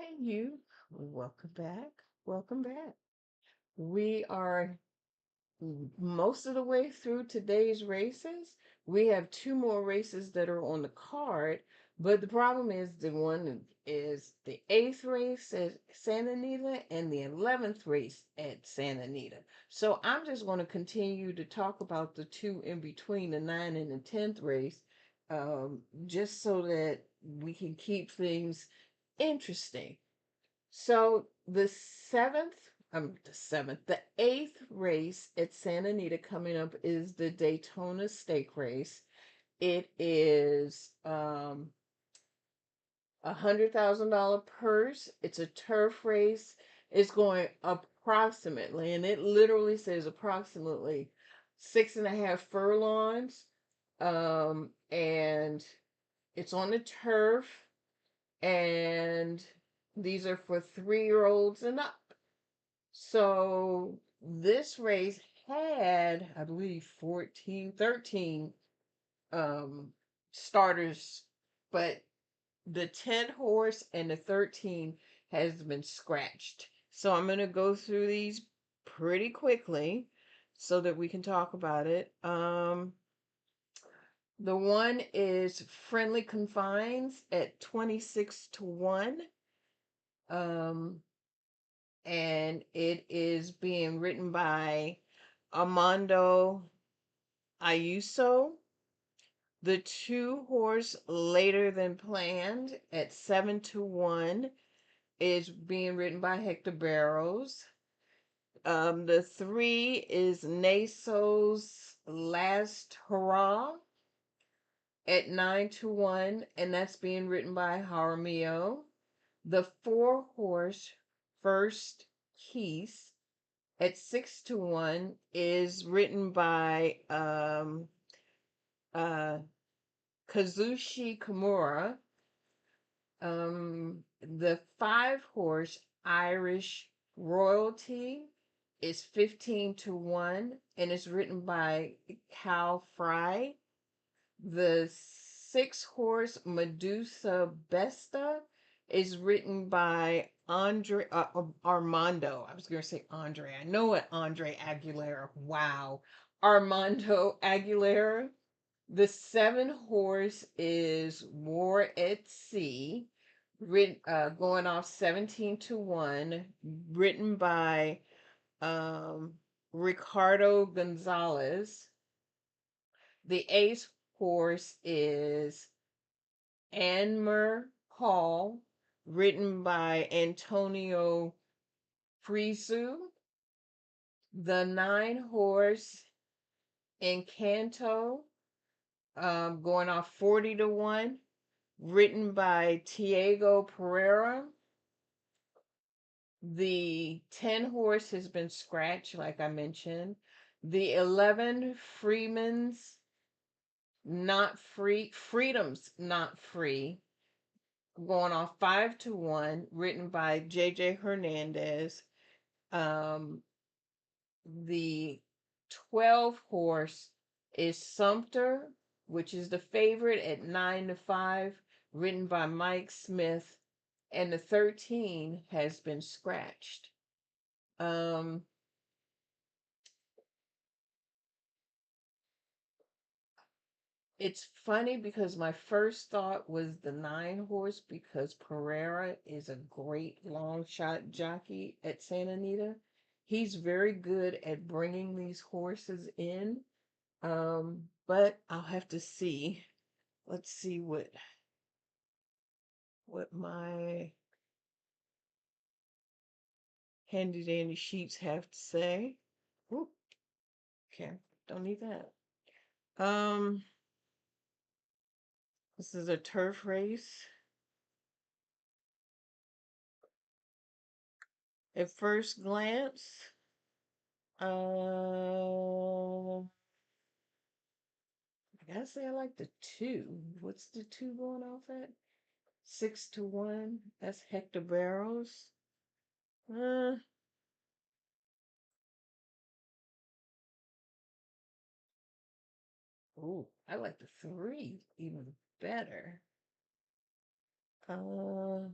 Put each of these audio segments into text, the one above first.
Hey, you. Welcome back. Welcome back. We are most of the way through today's races. We have two more races that are on the card, but the problem is the one is the eighth race at Santa Anita and the 11th race at Santa Anita. So I'm just going to continue to talk about the two in between the 9th and the 10th race, just so that we can keep things interesting. So the eighth race at Santa Anita coming up is the Daytona Stake Race. It is $100,000 purse. It's a turf race. It's going approximately, and it literally says approximately 6.5 furlongs. And it's on the turf, and these are for 3-year-olds and up. So this race had, I believe, 14, 13 starters, but the 10 horse and the 13 has been scratched. So I'm going to go through these pretty quickly so that we can talk about it. The one is Friendly Confines at 26-1. Um, and it is being written by Armando Ayuso. The two horse Later Than Planned at 7-1 is being written by Hector Barrows. The three is Naso's Last Hurrah at 9-1, and that's being written by Jaramillo. The four horse First Keys at 6-1 is written by uh Kazushi Kimura. The five horse Irish Royalty is 15-1 and it's written by Cal Fry. The six horse Medusa Besta is written by Armando. I was going to say Andre. I know it, Andre Aguilera. Wow. Armando Aguilera. The seven horse is War at Sea, going off 17-1, written by um, Ricardo Gonzalez. The ace horse is Anmer Hall, written by Antonio Frisu. The nine horse Encanto, going off 40-1, written by Tiago Pereira. The 10 horse has been scratched, like I mentioned. The 11 Freeman's Not Free, Freedom's Not Free, going off 5-1, written by J.J. Hernandez. Um, the 12 horse is Sumter, which is the favorite at 9-5, written by Mike Smith, and the 13 has been scratched. Um, it's funny because my first thought was the 9 horse because Pereira is a great long shot jockey at Santa Anita. He's very good at bringing these horses in. But I'll have to see. Let's see what my handy dandy sheets have to say. Ooh, okay, don't need that. Um, this is a turf race. At first glance, I gotta say I like the two. What's the two going off at? 6-1. That's Hector Barrows. Uh, ooh, I like the three even better. Uh,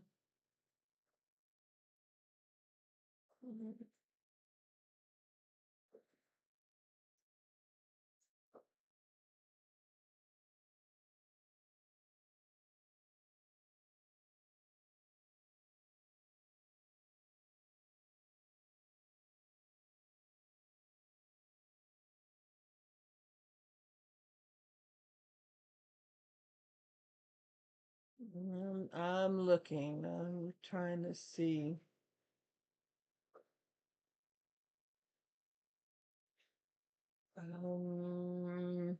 I'm looking. I'm trying to see. Um,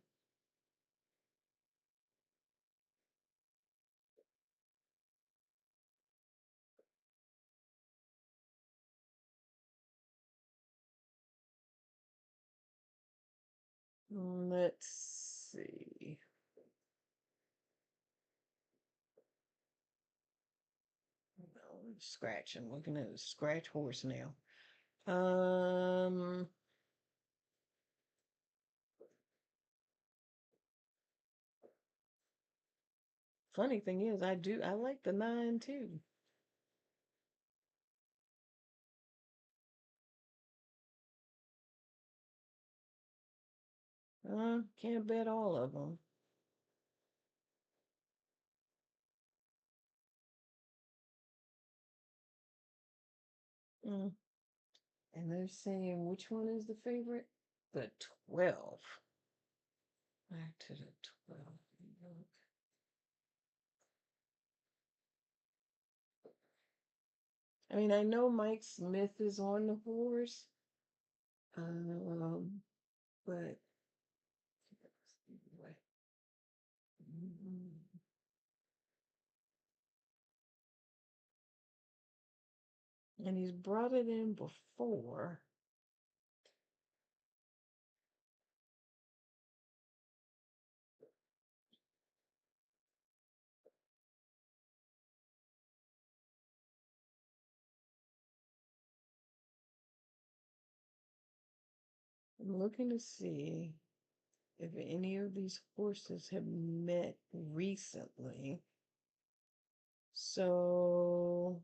let's see. Oh, scratch. I'm looking at a scratch horse now. Um, Funny thing is, I like the 9 too. Can't bet all of them. Mm. And they're saying which one is the favorite? The 12. Back to the 12. I mean, I know Mike Smith is on the horse, um, but and he's brought it in before. I'm looking to see if any of these horses have met recently. So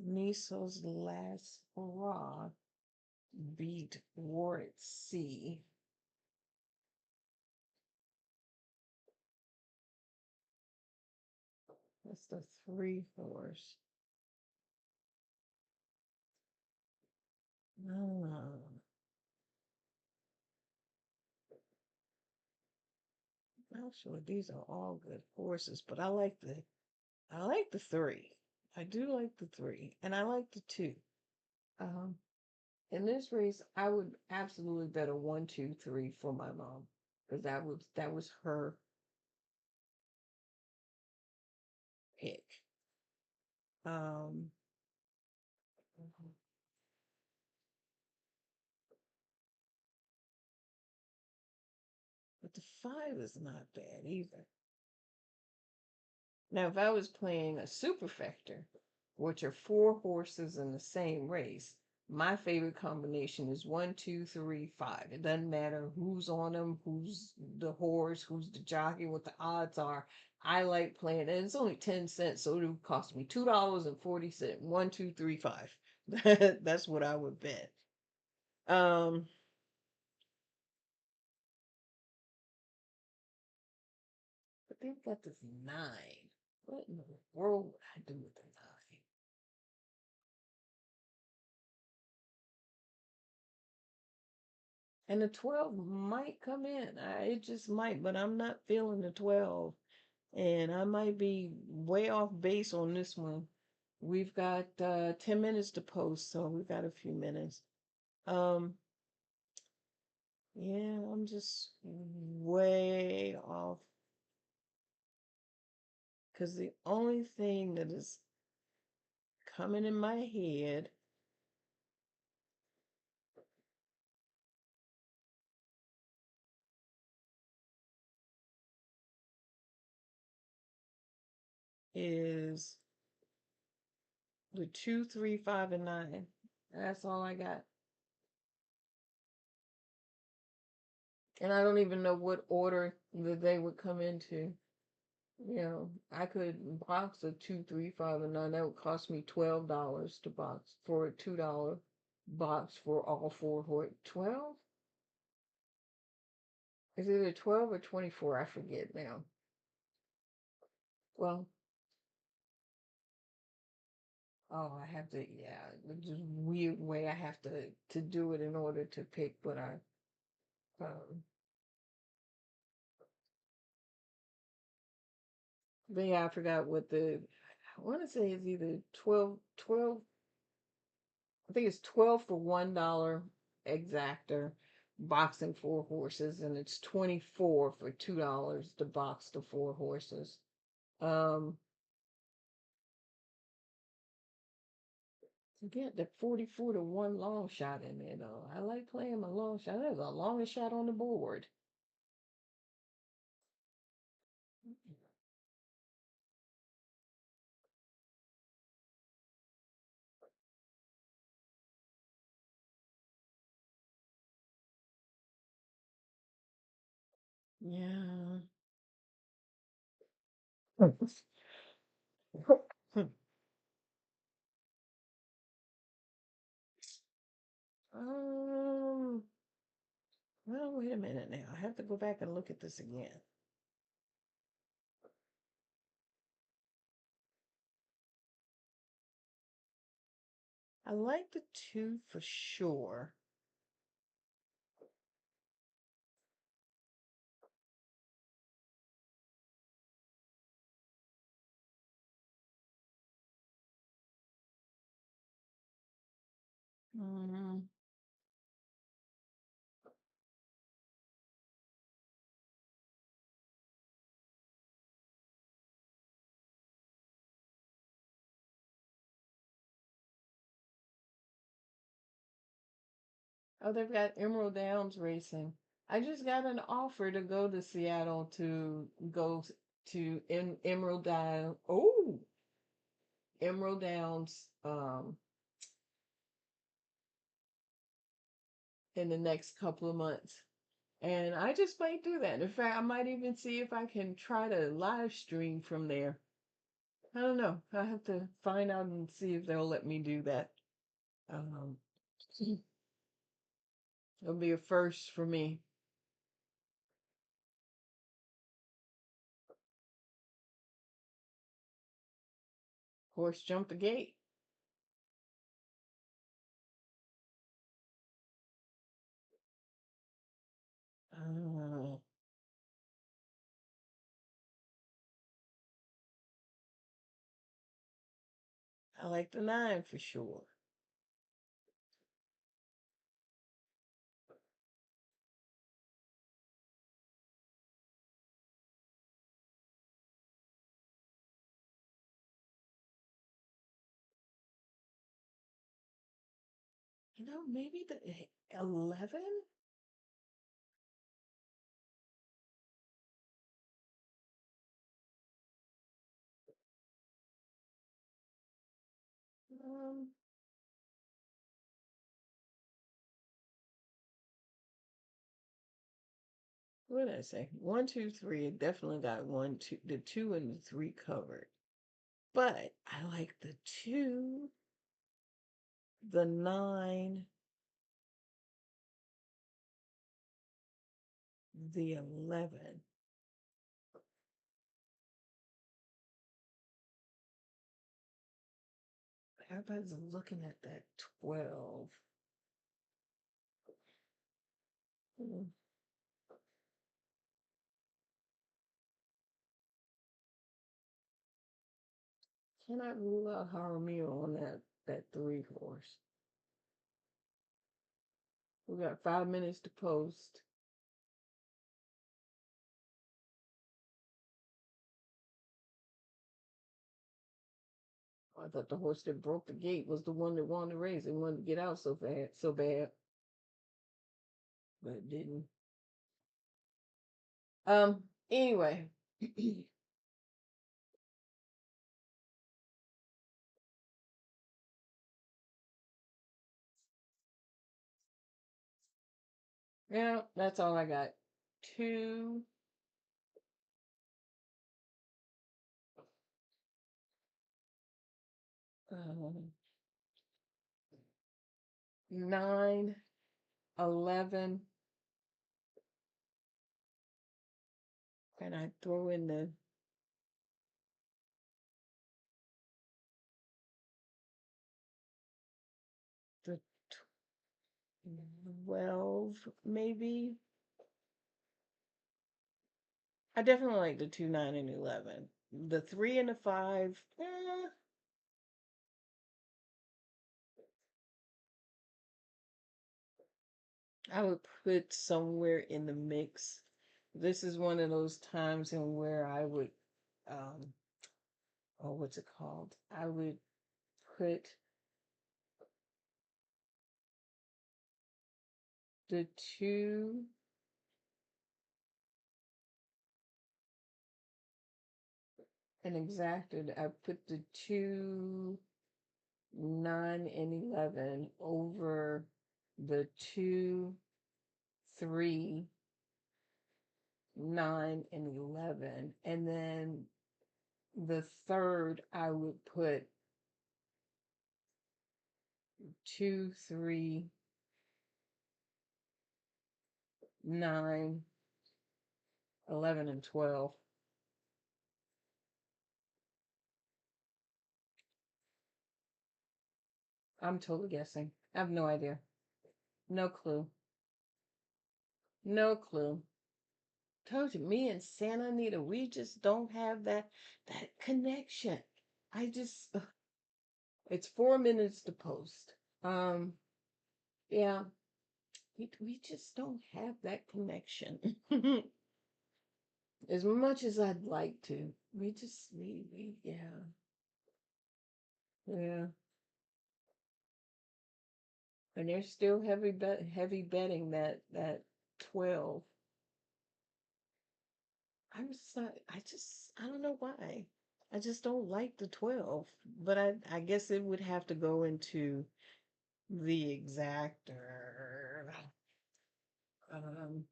Niso's last hurrah beat War at Sea. That's the 3 horse. Oh, actually, these are all good horses, but I like the 3. I do like the 3, and I like the 2. Um, in this race, I would absolutely bet a 1, 2, 3 for my mom because that was her pick. Um, but the 5 is not bad either. Now, if I was playing a superfecta, which are 4 horses in the same race, my favorite combination is 1, 2, 3, 5. It doesn't matter who's on them, who's the horse, who's the jockey, what the odds are. I like playing, and it's only 10 cents, so it would cost me $2.40. 1, 2, 3, 5. That's what I would bet. Um, but they've got this 9. What in the world would I do with the 9? And the 12 might come in. It just might, but I'm not feeling the 12. And I might be way off base on this one. We've got 10 minutes to post, so we've got a few minutes. Um, yeah, I'm just way off because the only thing that is coming in my head is the 2, 3, 5, and 9. That's all I got. And I don't even know what order that they would come into. I could box a 2, 3, 5, and 9. That would cost me $12 to box for a $2 box for all 4 horse. 12? Is it a 12 or 24? I forget now. Well, Oh, I have to, yeah, it's just weird way I have to do it in order to pick what um, but yeah, I forgot what I want to say it's either 12. I think it's 12 for $1 exactor boxing 4 horses, and it's 24 for $2 to box the 4 horses. Um, to get the 44 to 1 long shot in there though. I like playing my long shot. That's the longest shot on the board. Yeah. um, well, wait a minute now. I have to go back and look at this again. I like the two for sure. Mm, oh, they've got Emerald Downs racing. I just got an offer to go to Seattle to to Emerald Down. Oh, Emerald Downs in the next couple of months. And I just might do that. In fact, I might even see if I can try to live stream from there. I don't know. I have to find out and see if they'll let me do that. Um, it'll be a first for me. Horse jump the gate. Uh, I like the 9 for sure. Maybe the 11? Um, what did I say? One, two, three. It definitely got one, two, the 2 and the 3 covered. But I like the 2, the 9, the 11. Everybody's looking at that 12. Hmm. Cannot rule out Jaramillo on that 3 horse. We got 5 minutes to post. I thought the horse that broke the gate was the one that won the race and wanted to get out so bad, but it didn't. Anyway, yeah, that's all I got. 2, 9, 11, and I throw in the 12, maybe. I definitely like the 2, 9, and 11. The 3 and the 5, I would put somewhere in the mix. This is one of those times in where I would, um, oh, what's it called? I would put the 2 and exacted. I put the 2, 9, and 11 over the 2, 3, 9, and 11. And then the third, I would put 2, 3, 9, 11, and 12. I'm totally guessing. I have no idea. No clue. No clue. Told you, me and Santa Anita, we just don't have that connection. I just it's 4 minutes to post. Yeah, we just don't have that connection. As much as I'd like to. We yeah. Yeah. And they're still heavy betting that 12. I don't know why. I just don't like the 12. But I guess it would have to go into the exactor. Um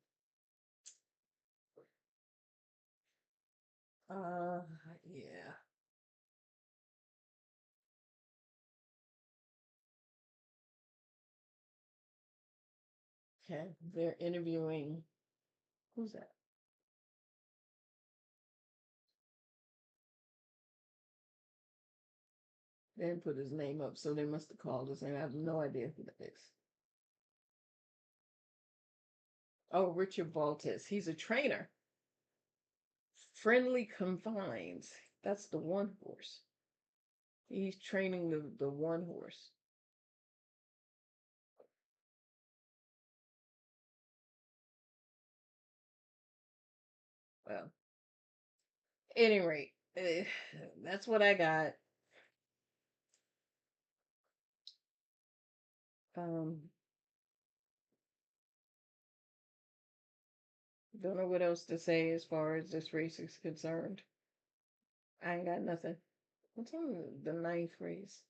uh yeah. Okay. They're interviewing, who's that? They didn't put his name up, so they must have called us and I have no idea who that is. Oh, Richard Baltis. He's a trainer. Friendly Confines. That's the one horse. He's training the one horse. Well, any rate, that's what I got. Um, don't know what else to say as far as this race is concerned. I ain't got nothing. What's on the ninth race?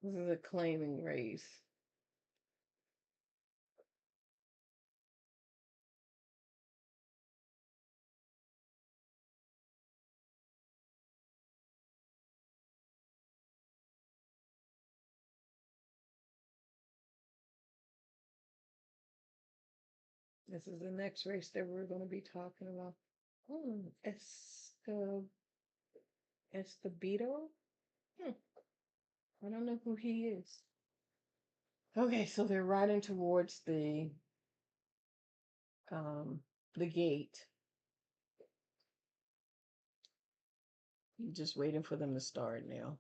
This is a claiming race. This is the next race that we're going to be talking about. Hmm, Escobedo? Hmm, I don't know who he is. Okay, so they're riding towards um the gate. Just waiting for them to start now.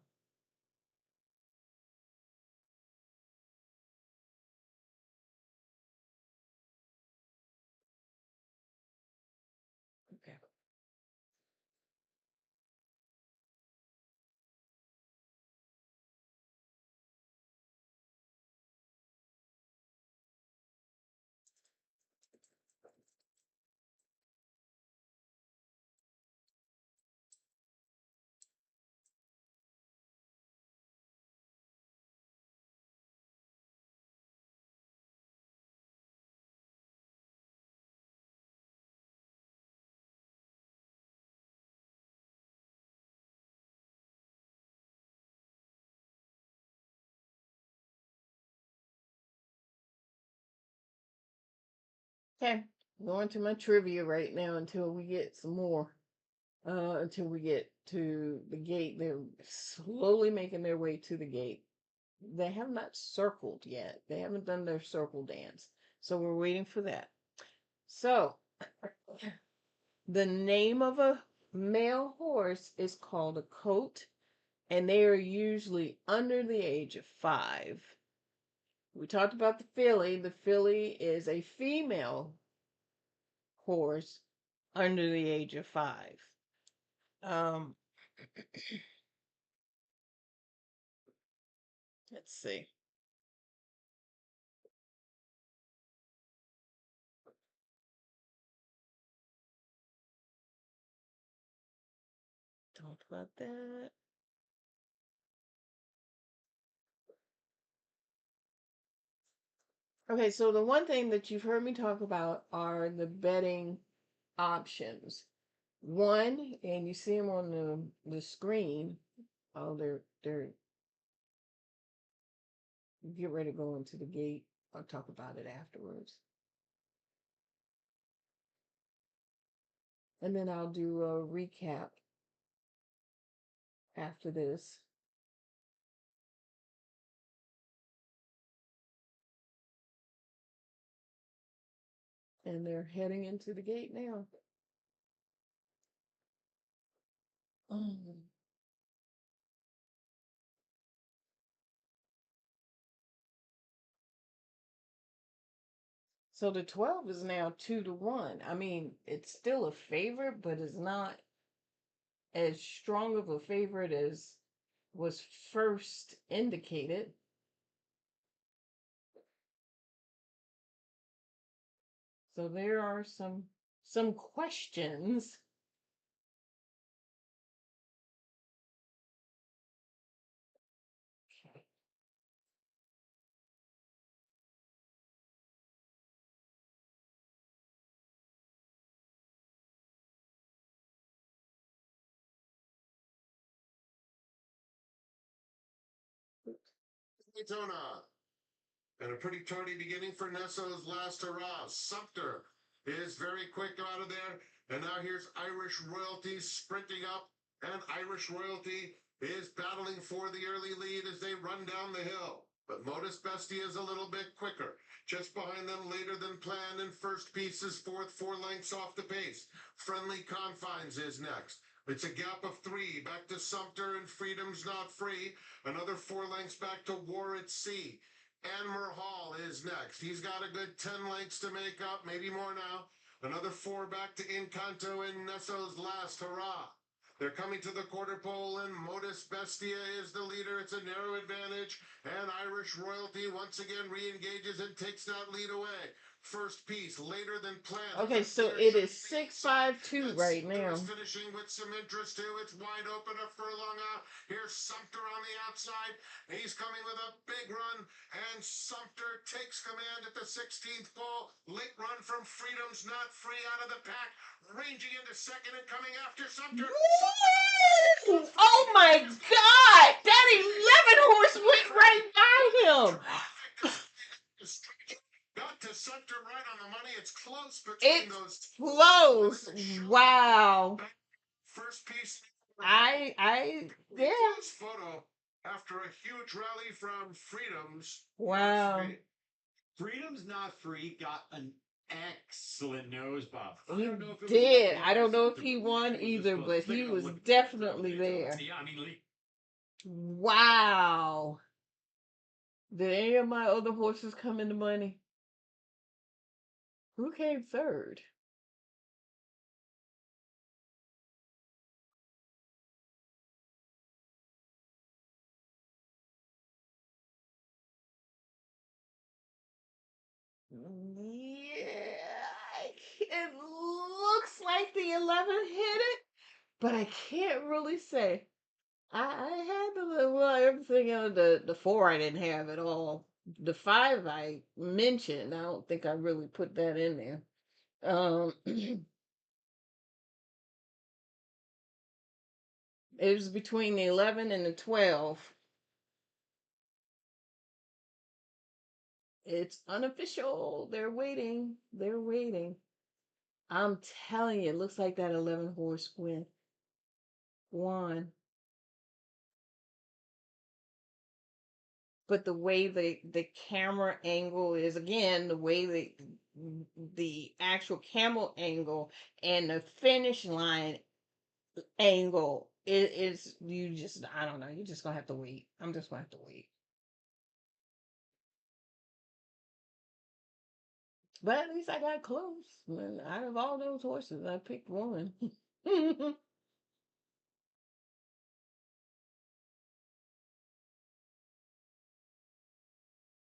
Okay. Okay. Going to my trivia right now until we get some more. Until we get to the gate. They're slowly making their way to the gate. They have not circled yet. They haven't done their circle dance. So we're waiting for that. So the name of a male horse is called a colt, and they are usually under the age of 5. We talked about the filly. The filly is a female horse under the age of 5. Um, let's see. Talk about that. Okay, so the one thing that you've heard me talk about are the bedding options. One, and you see them on the screen. Oh, they're get ready to go into the gate. I'll talk about it afterwards, and then I'll do a recap after this. And they're heading into the gate now. Mm. So the 12 is now 2-1. I mean, it's still a favorite, but it's not as strong of a favorite as was first indicated. So there are some questions. Okay. Daytona. And a pretty tardy beginning for Nesso's last hurrah. Sumter is very quick out of there. And now here's Irish Royalty sprinting up. And Irish Royalty is battling for the early lead as they run down the hill. But Modus Bestia is a little bit quicker. Just behind them later than planned. And First Piece is fourth, 4 lengths off the pace. Friendly Confines is next. It's a gap of 3 back to Sumter, and Freedom's Not Free. Another 4 lengths back to War at Sea. Anmer Hall is next. He's got a good 10 lengths to make up, maybe more now. Another 4 back to Encanto and Nesso's last hurrah. They're coming to the quarter pole, and Modus Bestia is the leader. It's a narrow advantage, and Irish Royalty once again re-engages and takes that lead away. First Piece later than planned. Okay, so it is 6-5-2 right now. Finishing with some interest too. It's wide open, a furlong out. Here's Sumter on the outside. He's coming with a big run, and Sumter takes command at the 16th pole. Late run from Freedom's Not Free out of the pack, ranging into second and coming after Sumter. Woo! Oh my God! That 11 horse went right by him. Got to Sumter right on the money. It's close between It's those. close. Wow. First Piece. Yeah. This photo after a huge rally from Freedom's. Wow. Freedom's Not Free got an excellent nose bob. He did. I don't know if he won either, but he was definitely there. Yeah, I mean, Wow. Did any of my other horses come in the money? Who came third? Yeah, it looks like the 11 hit it, but I can't really say. I had well, everything on the 4 I didn't have at all. The 5 I mentioned, I don't think I really put that in there. It was between the 11 and the 12. It's unofficial. They're waiting. They're waiting. I'm telling you, it looks like that 11 horse win. one. But the way the camera angle is, again, the way the actual camel angle and the finish line angle is, you just, I don't know, you're just gonna have to wait. I'm just gonna have to wait. But at least I got close. Out of all those horses, I picked one.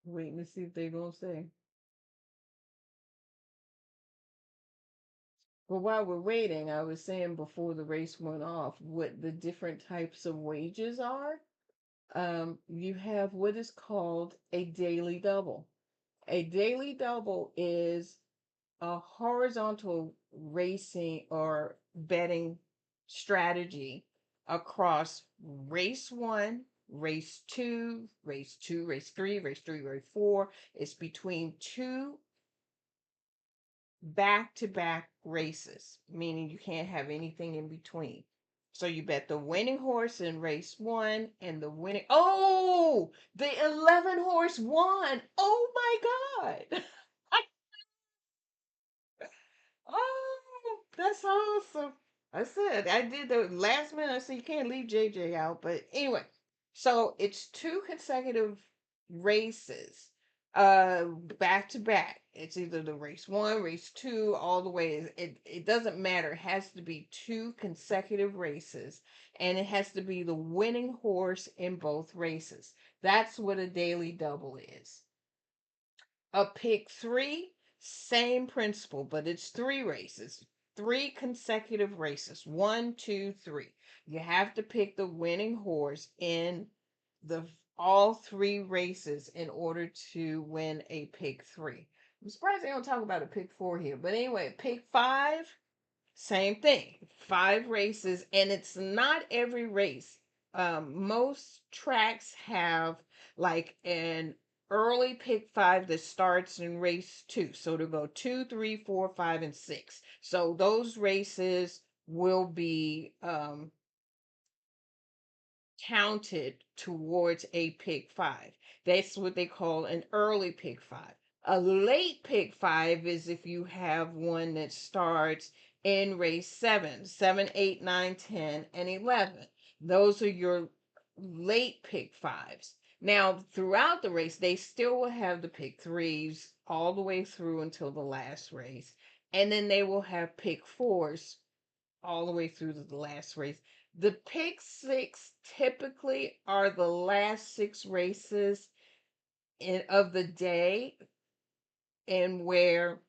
Waiting to see if they're gonna say. But while we're waiting, I was saying before the race went off what the different types of wages are. You have what is called a daily double. A daily double is a horizontal racing or betting strategy across race one, race two, race three, race four. It's between two back to back races, meaning you can't have anything in between. So you bet the winning horse in race one and the winning. Oh, the 11 horse won. Oh my God. Oh, that's awesome. I said I did the last minute. I said you can't leave JJ out, but anyway, so it's two consecutive races, back to back. It's either the race one, race two, all the way. It doesn't matter. It has to be two consecutive races, and it has to be the winning horse in both races. That's what a daily double is. A pick three, same principle, but it's three races, three consecutive races. One, two, three. You have to pick the winning horse in the all three races in order to win a pick three. I'm surprised they don't talk about a pick four here. But anyway, pick five, same thing. Five races, and it's not every race. Most tracks have like an early pick five that starts in race two. So to go two, three, four, five, and six. So those races will be counted towards a pick five. That's what they call an early pick five. A late pick five is if you have one that starts in race seven, 7, 8, 9, 10, and 11. Those are your late pick fives. Now, throughout the race, they still will have the pick threes all the way through until the last race. And then they will have pick fours all the way through to the last race. The pick six typically are the last six races of the day, and where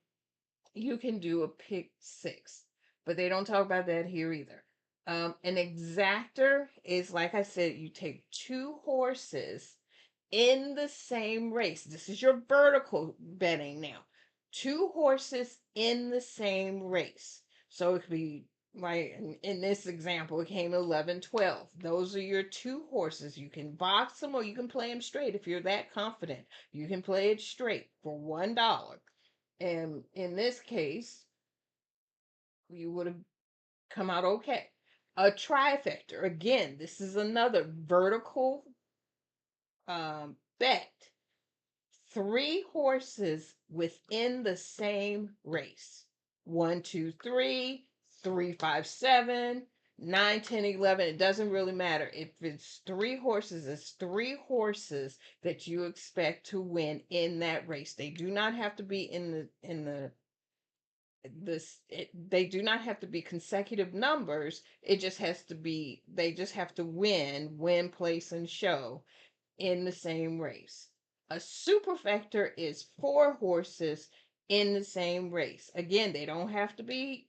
you can do a pick six, but they don't talk about that here either. An exactor is, like I said, you take two horses in the same race. This is your vertical betting now. Two horses in the same race. So it could be like in this example, it came 11, 12. Those are your two horses. You can box them or you can play them straight if you're that confident. You can play it straight for $1. And in this case, you would have come out okay. A trifecta, again, this is another vertical bet. Three horses within the same race. 1, 2, 3, 3, 5, 7, 9, 10, 11. It doesn't really matter. If it's three horses, it's three horses that you expect to win in that race. They do not have to be they do not have to be consecutive numbers. It just has to be, they just have to win, place, and show in the same race. A superfecta is four horses in the same race. Again, they don't have to be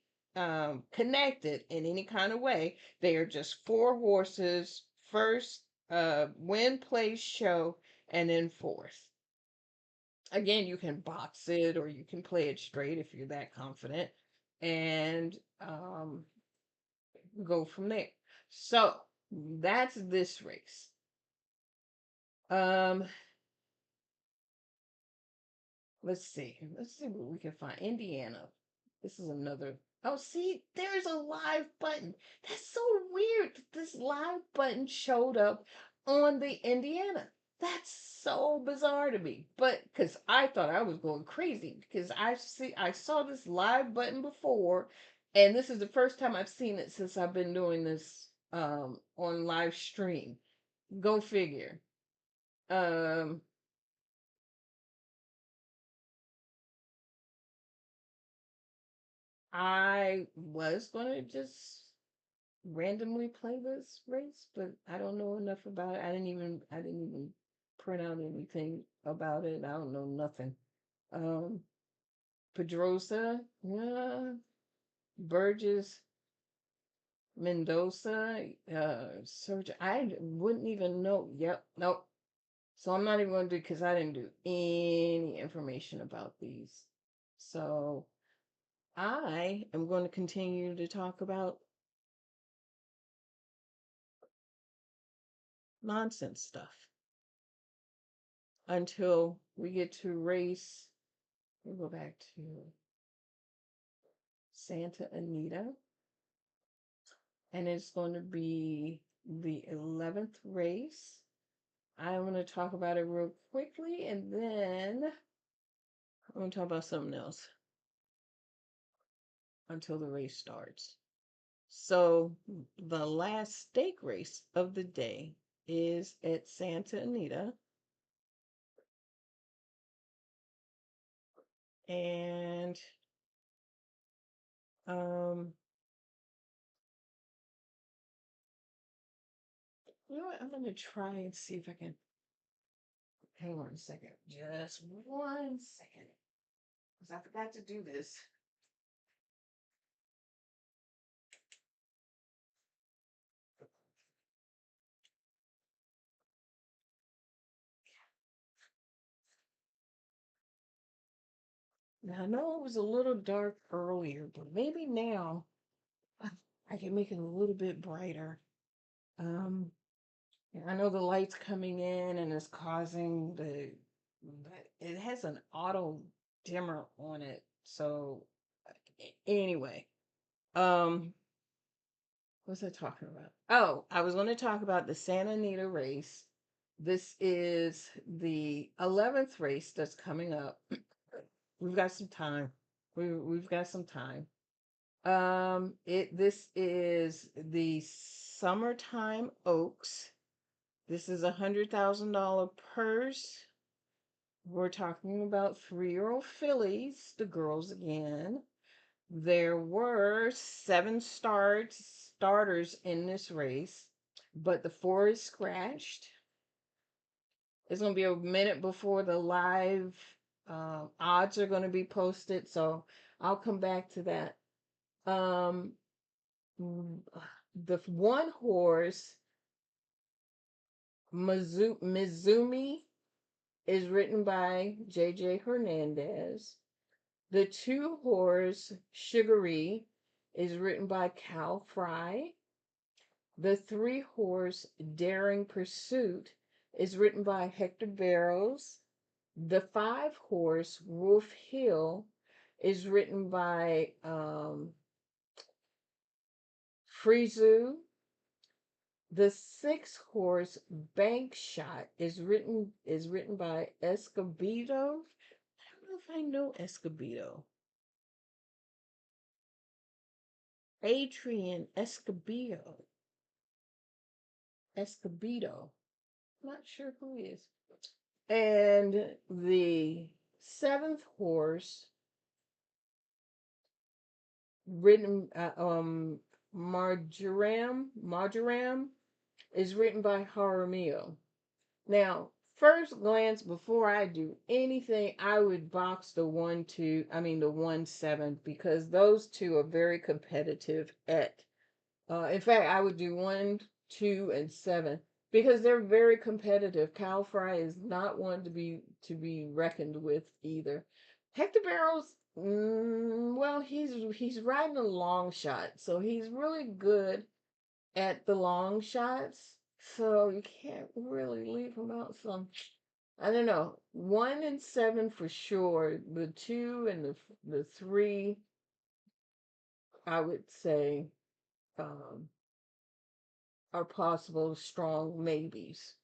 connected in any kind of way. They are just four horses, first, win, place, show, and then fourth. Again, you can box it or you can play it straight if you're that confident, and go from there. So that's this race. Um, let's see. Let's see what we can find. Indiana. This is another. Oh, see, there's a live button. That's so weird that this live button showed up on the Indiana. That's so bizarre to me. But because I thought I was going crazy because I saw this live button before, and this is the first time I've seen it since I've been doing this on live stream. Go figure. Um I was gonna just randomly play this race, but I don't know enough about it. I didn't even print out anything about it. I don't know nothing. Um Pedrosa, yeah, Burgess, Mendoza, Sergio. Wouldn't even know. Yep, nope. So I'm not even gonna do because I didn't do any information about these. So I am going to continue to talk about nonsense stuff until we get to race. We'll go back to Santa Anita, and it's going to be the 11th race. I'm going to talk about it real quickly, and then I'm going to talk about something else until the race starts. So, the last stake race of the day is at Santa Anita, and um, you know what? I'm gonna try and see if I can. Hang on a second. Just 1 second. Because I forgot to do this. Now, I know it was a little dark earlier, but maybe now I can make it a little bit brighter. Um, I know the light's coming in and it's causing it has an auto dimmer on it. So, anyway, um, what was I talking about? Oh, I was going to talk about the Santa Anita race. This is the 11th race that's coming up. We've got some time. We've got some time. This is the Summertime Oaks. This is $100,000 purse. We're talking about 3-year-old fillies, the girls again. There were 7 starters in this race, but the 4 is scratched. It's going to be a minute before the live odds are going to be posted, so I'll come back to that. Um, the one horse, Mizumi, is written by J.J. Hernandez. The 2 horse, Sugary, is written by Cal Fry. The 3 horse, Daring Pursuit, is written by Hector Barrows. The 5 horse, Wolf Hill, is written by Frizu. The 6 horse, Bank Shot, is written by Escobedo. I don't know if I know Escobedo. Adrian Escobedo. Escobedo. Not sure who he is. And the 7th horse, written Marjoram, is written by Jaramillo. Now, first glance, before I do anything, I would box the 1-7, because those 2 are very competitive at. In fact, I would do 1, 2, and 7 because they're very competitive. Cal Fry is not one to be reckoned with either. Hector Barrows, well, he's riding a long shot, so he's really good at the long shots. So you can't really leave him out. So I don't know. 1 and 7 for sure. The 2 and the 3 I would say, um, are possible strong maybes.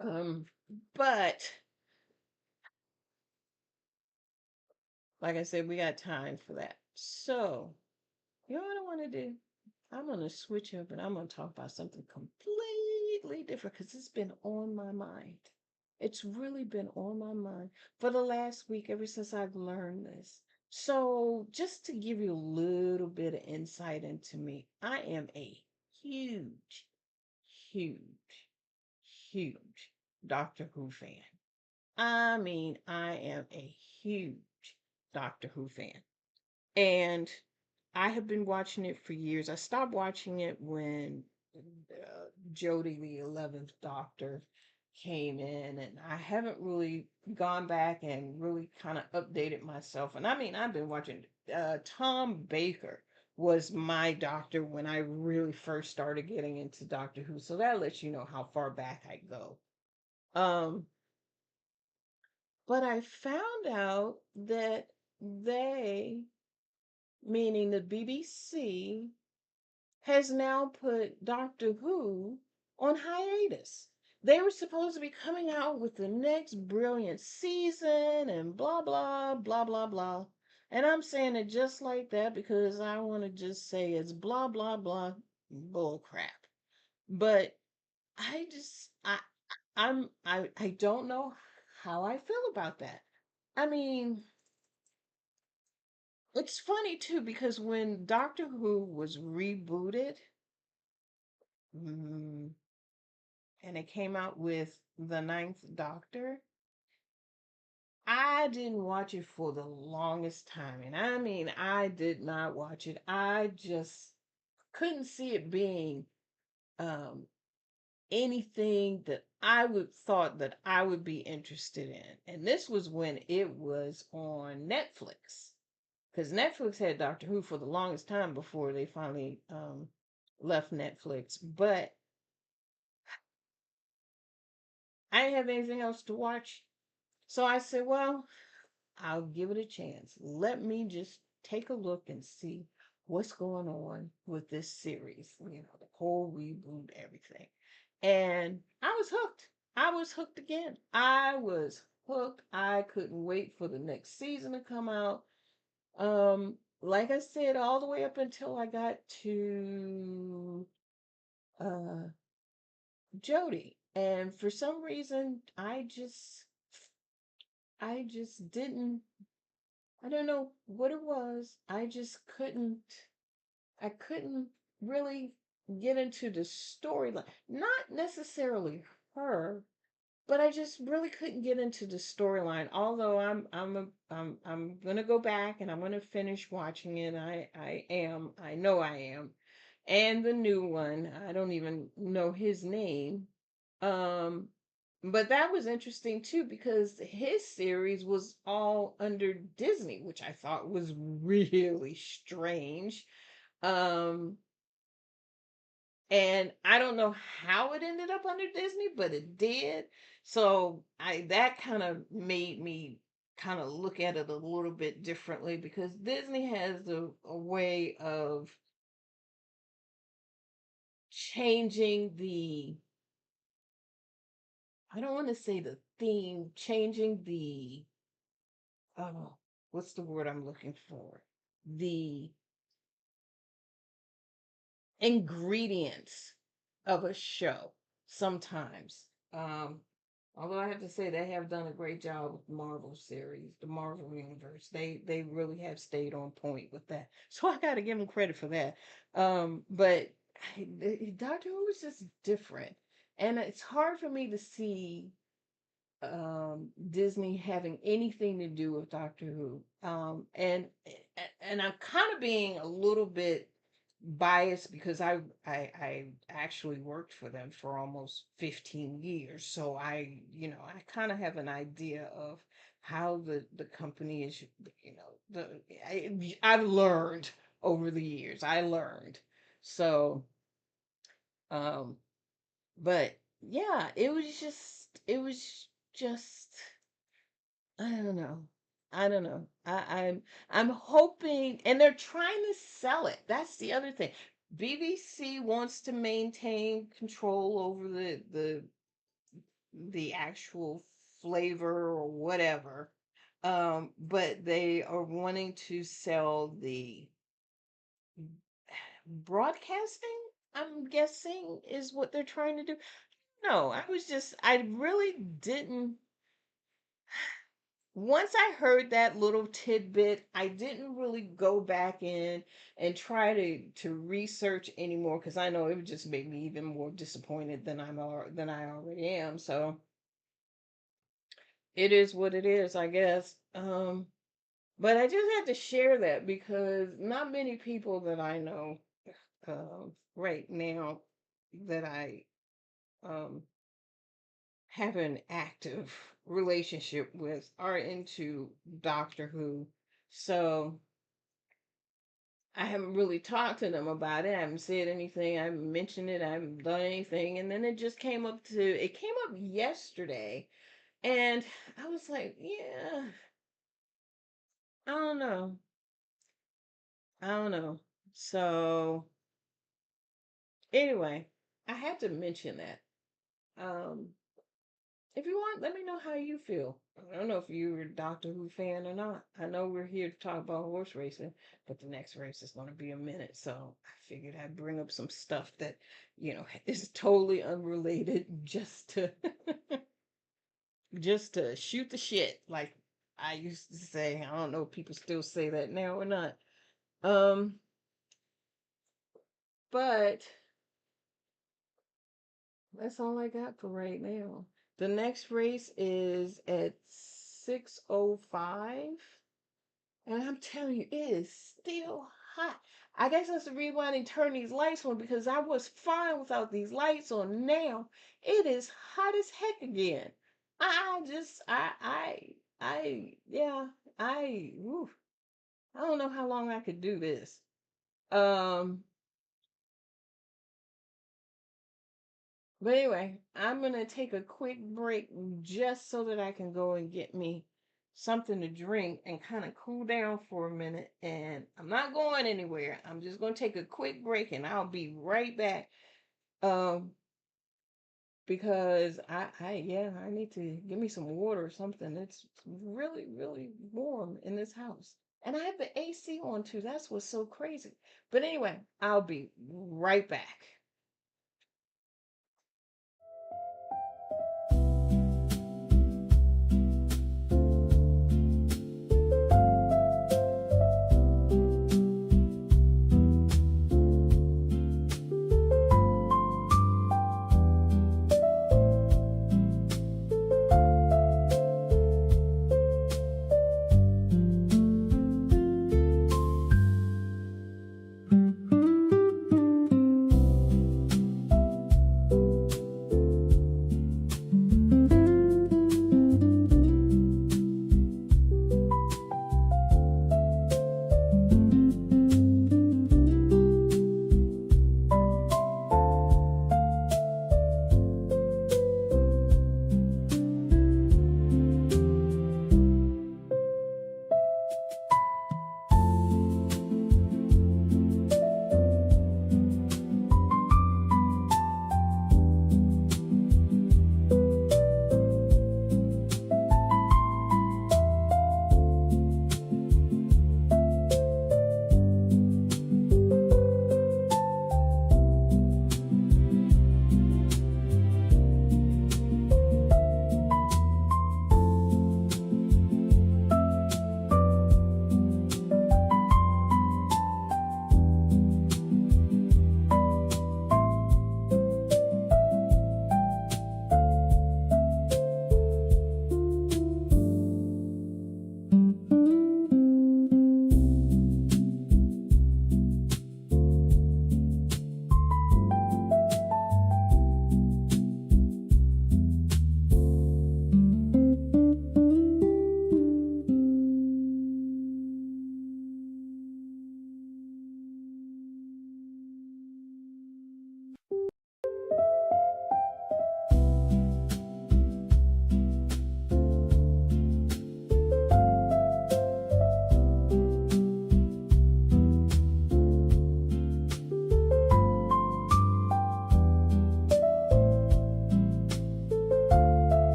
Um, but like I said, we got time for that. So, you know what I want to do? I'm going to switch up and I'm going to talk about something completely different because it's been on my mind. It's really been on my mind for the last week ever since I've learned this. So, just to give you a little bit of insight into me, I am a huge, huge, huge Doctor Who fan. I mean, I am a huge Doctor Who fan. And I have been watching it for years. I stopped watching it when Jodie, the 11th Doctor, came in, and I haven't really gone back and really kind of updated myself. And I mean, I've been watching. Tom Baker was my doctor when I really first started getting into Doctor Who, so that lets you know how far back I go. Um, but I found out that they, meaning the BBC, has now put Doctor Who on hiatus. They were supposed to be coming out with the next brilliant season and blah, blah, blah, blah, blah. And I'm saying it just like that because I want to just say it's blah, blah, blah, bull crap. But I just, I don't know how I feel about that. I mean, it's funny too because when Doctor Who was rebooted, mm, and it came out with the Ninth Doctor, I didn't watch it for the longest time. And I mean, I did not watch it. I just couldn't see it being um, anything that I would thought that I would be interested in. And this was when it was on Netflix. Because Netflix had Doctor Who for the longest time before they finally left Netflix. But I didn't have anything else to watch. So I said, well, I'll give it a chance. Let me just take a look and see what's going on with this series, the whole reboot, everything. And I was hooked. I was hooked again. I was hooked. I couldn't wait for the next season to come out. Like I said, all the way up until I got to uh Jodie. And for some reason, I just didn't, I don't know what it was. I couldn't really get into the storyline. Not necessarily her, but I just really couldn't get into the storyline. Although I'm gonna go back and I'm gonna finish watching it. I know I am. And the new one, I don't even know his name. Um, but that was interesting too because his series was all under Disney, which I thought was really strange. Um, and I don't know how it ended up under Disney, but it did. So I that kind of made me kind of look at it a little bit differently because Disney has a way of changing the, I don't want to say the theme, changing the, oh, what's the word I'm looking for? The ingredients of a show sometimes. Although I have to say they have done a great job with the Marvel series, the Marvel universe. They really have stayed on point with that. So I got to give them credit for that. But Doctor Who is just different, and it's hard for me to see Disney having anything to do with Doctor Who. And I'm kind of being a little bit biased because I actually worked for them for almost 15 years. So I kind of have an idea of how the company is, I've learned over the years. I learned. So um but yeah, it was just I don't know. I don't know. I'm hoping, and they're trying to sell it. That's the other thing. BBC wants to maintain control over the actual flavor or whatever. But they are wanting to sell the broadcasting, I'm guessing, is what they're trying to do. No, I really didn't. Once I heard that little tidbit, I didn't really go back in and try to research anymore because I know it would just make me even more disappointed than I already am. So it is what it is, I guess. But I just had to share that because not many people that I know right now that I um, have an active relationship with are into Doctor Who. So I haven't really talked to them about it. I haven't said anything. I haven't mentioned it. I haven't done anything. And then it came up yesterday. And I was like, yeah, I don't know. I don't know. So anyway, I had to mention that. Um, if you want, let me know how you feel. I don't know if you're a Doctor Who fan or not. I know we're here to talk about horse racing, but the next race is going to be a minute. So I figured I'd bring up some stuff that, is totally unrelated just to just to shoot the shit. Like I used to say. I don't know if people still say that now or not. Um, but that's all I got for right now. The next race is at 6:05. And I'm telling you, it is still hot. I guess that's the reason why they turn these lights on because I was fine without these lights on. Now it is hot as heck again. I just, yeah, woo, I don't know how long I could do this. Um, but anyway, I'm gonna take a quick break just so that I can go and get me something to drink and kind of cool down for a minute. And I'm not going anywhere. I'm just gonna take a quick break and I'll be right back. Um, because I need to give me some water or something. It's really, really warm in this house. And I have the AC on too. That's what's so crazy. But anyway, I'll be right back.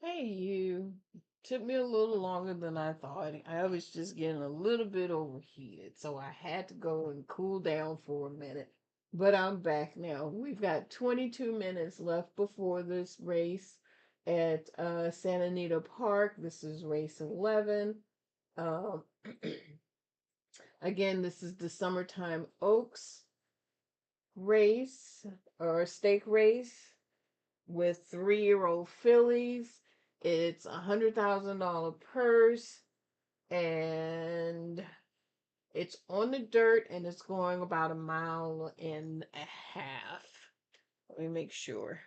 Hey, you. Took me a little longer than I thought. I was just getting a little bit overheated, so I had to go and cool down for a minute. But I'm back now. We've got 22 minutes left before this race at Santa Anita Park. This is race 11. Um, again, this is the Summertime Oaks race or stake race with 3-year-old fillies. It's $100,000 purse, and it's on the dirt, and it's going about 1.5 miles. Let me make sure.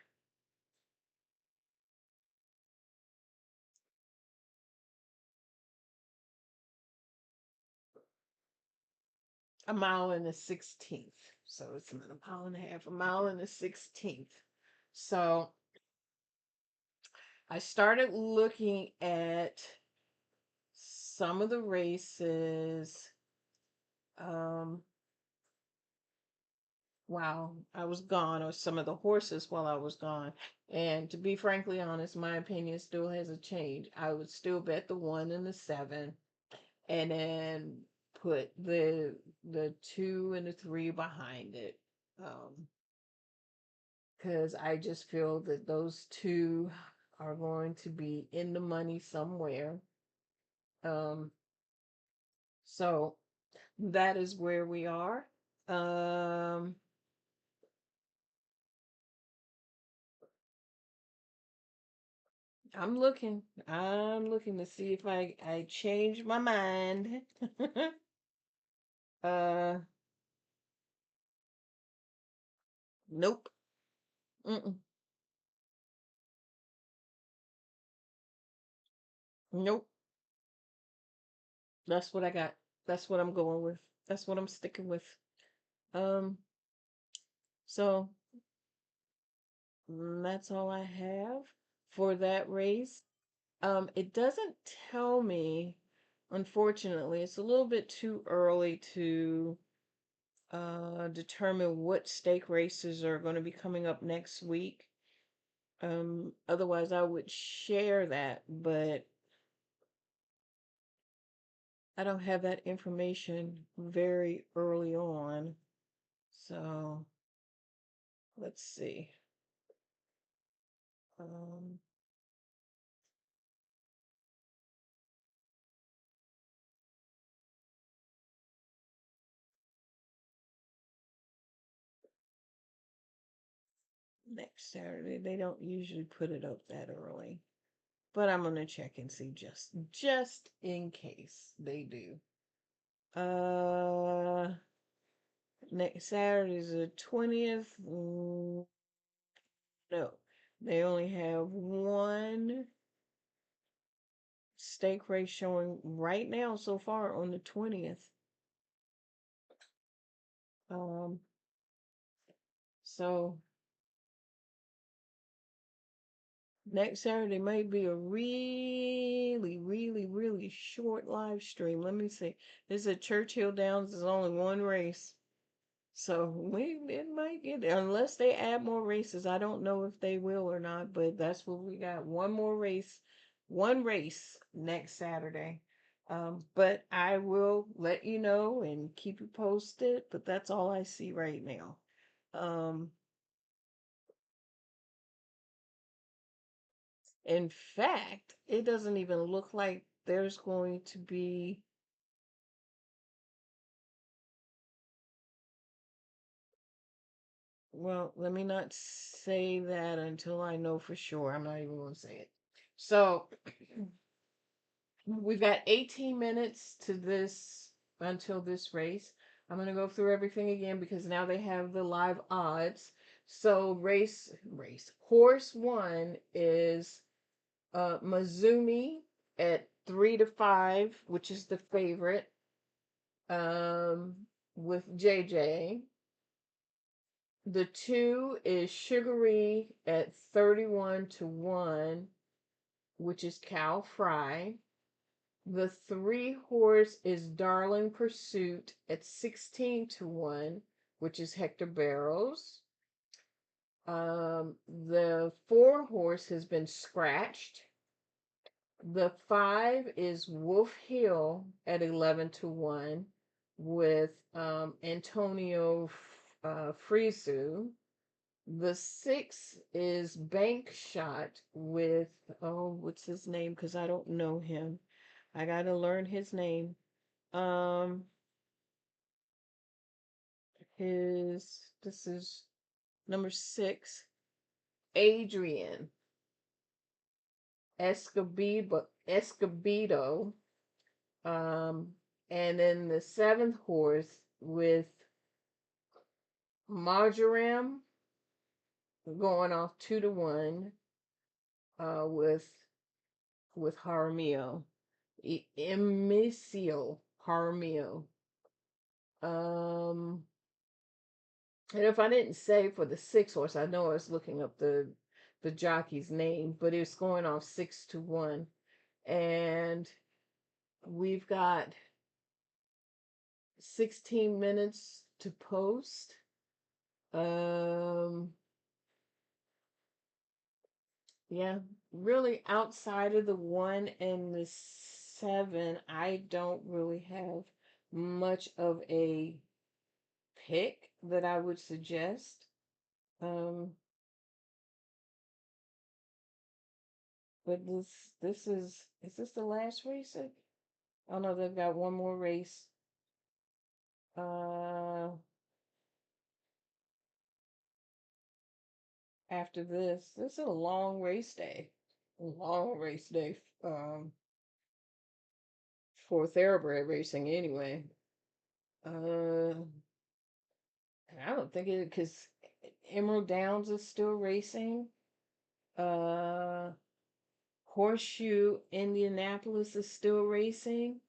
A mile and a 16th. So it's not a mile and a half, a mile and a 16th. So I started looking at some of the races. Um, while I was gone, or some of the horses while I was gone. And to be frankly honest, my opinion still hasn't changed. I would still bet the 1 and the 7, and then put the 2 and the 3 behind it. Because I just feel that those two are going to be in the money somewhere. Um, so that is where we are. Um, I'm looking to see if I change my mind. uh, nope. Mm-mm. Nope. That's what I got. That's what I'm going with. That's what I'm sticking with. Um, so that's all I have for that race. It doesn't tell me, unfortunately, it's a little bit too early to determine what stake races are going to be coming up next week. Otherwise I would share that, but I don't have that information very early on. So let's see. Um, next Saturday, they don't usually put it up that early, but I'm gonna check and see just in case they do. Uh, next Saturday is the 20th. No, they only have one stake race showing right now so far on the 20th. Um, so next Saturday might be a really short live stream. Let me see. This is at Churchill Downs. There's only one race. So it might get there unless they add more races. I don't know if they will or not, but that's what we got. One race next Saturday. But I will let you know and keep you posted. But that's all I see right now. Um, in fact, it doesn't even look like there's going to be. Well, let me not say that until I know for sure. I'm not even going to say it. So we've got 18 minutes to this until this race. I'm going to go through everything again because now they have the live odds. So horse 1 is Mazumi at 3 to 5, which is the favorite. Um, with JJ. The 2 is Sugary at 31 to 1, which is Cal Fry. The 3 horse is Darling Pursuit at 16 to 1, which is Hector Barrows. The 4 horse has been scratched. The 5 is Wolf Hill at 11-1 with Antonio Frisu. The 6 is Bank Shot with, oh, what's his name? Because I don't know him. I got to learn his name. Um, this is number 6, Adrian Escobedo. And then the 7th horse with Marjoram going off 2-1, with Jaramillo. Emicio Jaramillo. Um, and if I didn't say for the 6th horse, I know I was looking up the jockey's name, but it's going off 6-1. And we've got 16 minutes to post. Yeah, really outside of the 1 and the 7, I don't really have much of a pick that I would suggest. Um, but this is this the last race? Oh no, they've got one more race. Uh, After this is a long race day. Long race day. For thoroughbred racing anyway. Uh, I don't think it because Emerald Downs is still racing. Uh, Horseshoe Indianapolis is still racing.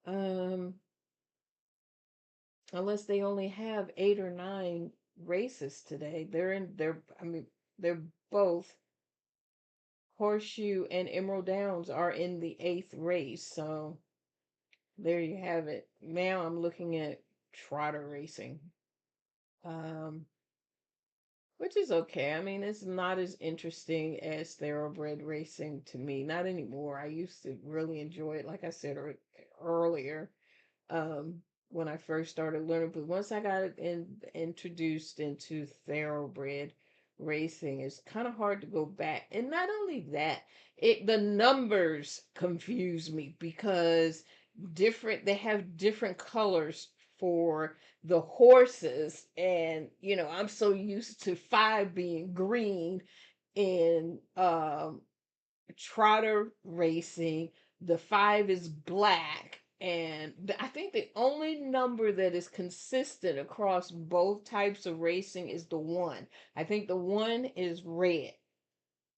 Um, unless they only have 8 or 9 races today. I mean, they're both Horseshoe and Emerald Downs are in the 8th race. So there you have it. Now I'm looking at Trotter racing. Um, which is okay. I mean, it's not as interesting as thoroughbred racing to me. Not anymore. I used to really enjoy it, like I said earlier, um, when I first started learning. But once I got introduced into thoroughbred racing, it's kind of hard to go back. And not only that, the numbers confuse me because they have different colors for the horses, and I'm so used to 5 being green in trotter racing. The 5 is black, and I think the only number that is consistent across both types of racing is the 1. I think the 1 is red,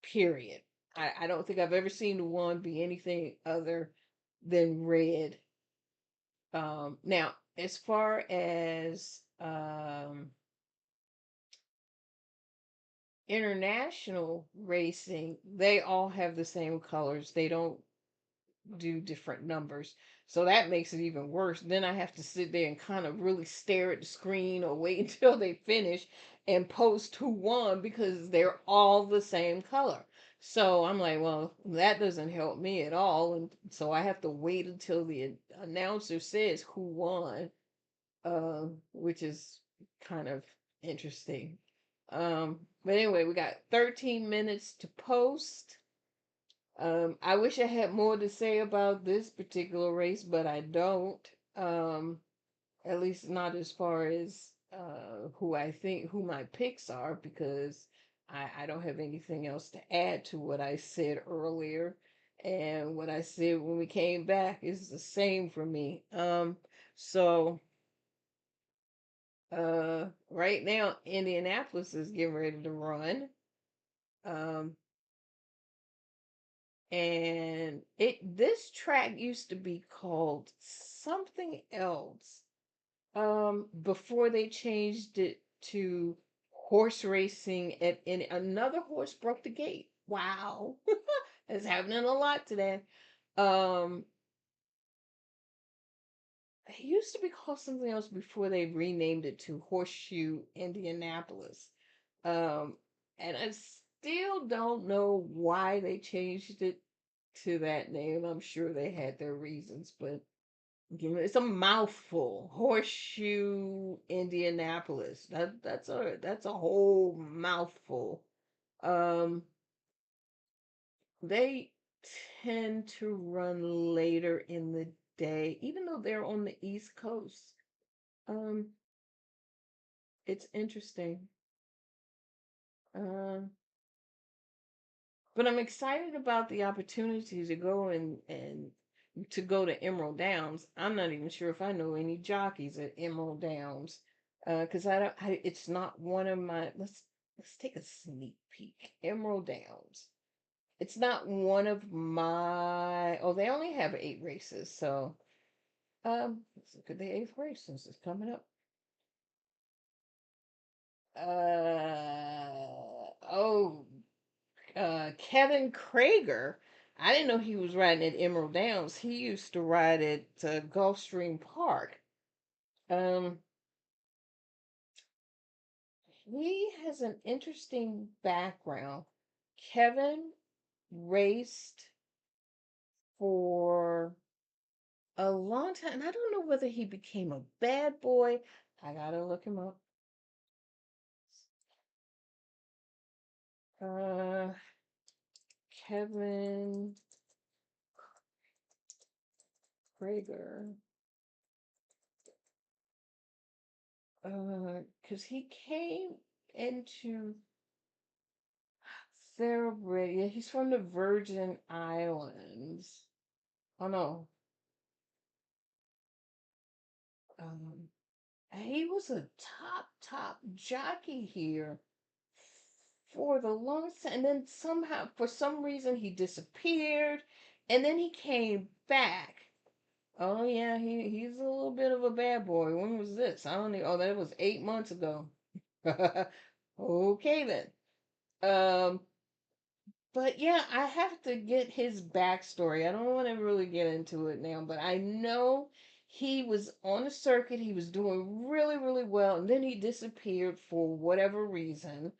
period. I don't think I've ever seen the 1 be anything other than red. Now, as far as international racing, they all have the same colors. They don't do different numbers. So that makes it even worse. Then I have to sit there and kind of really stare at the screen or wait until they finish and post who won because they're all the same color. So I'm like, well, that doesn't help me at all. And so I have to wait until the announcer says who won, which is kind of interesting. But anyway, we got 13 minutes to post. I wish I had more to say about this particular race, but I don't. Um, at least not as far as who my picks are, because I don't have anything else to add to what I said earlier. And what I said when we came back is the same for me. So right now Indianapolis is getting ready to run. Um, and this track used to be called something else, before they changed it to horse racing, and another horse broke the gate. Wow. It's happening a lot today. um it used to be called something else before they renamed it to Horseshoe Indianapolis. um and I still don't know why they changed it to that name. I'm sure they had their reasons, but it's a mouthful. Horseshoe, Indianapolis. That's a whole mouthful. Um, they tend to run later in the day, even though they're on the East Coast. Um, it's interesting. Um, but I'm excited about the opportunity to go and to go to Emerald Downs. I'm not even sure if I know any jockeys at Emerald Downs, because I don't. It's not one of my. Let's take a sneak peek. Emerald Downs. It's not one of my. Oh, they only have 8 races, so let's look at the 8th race since it's coming up. Oh, Kevin Krager. I didn't know he was riding at Emerald Downs. He used to ride at Gulfstream Park. Um, he has an interesting background. Kevin raced for a long time, and I don't know whether he became a bad boy. I gotta look him up. Uh, Kevin Krager. Because he came into Thoroughbred. Yeah, he's from the Virgin Islands. Oh no. Um, he was a top jockey here for the longest time, and then somehow, for some reason, he disappeared, and then he came back. Oh yeah, he's a little bit of a bad boy. When was this? I don't know. Oh, that was 8 months ago. Okay then. Um, but yeah, I have to get his backstory. I don't want to really get into it now, but I know he was on the circuit. He was doing really, really well, and then he disappeared for whatever reason.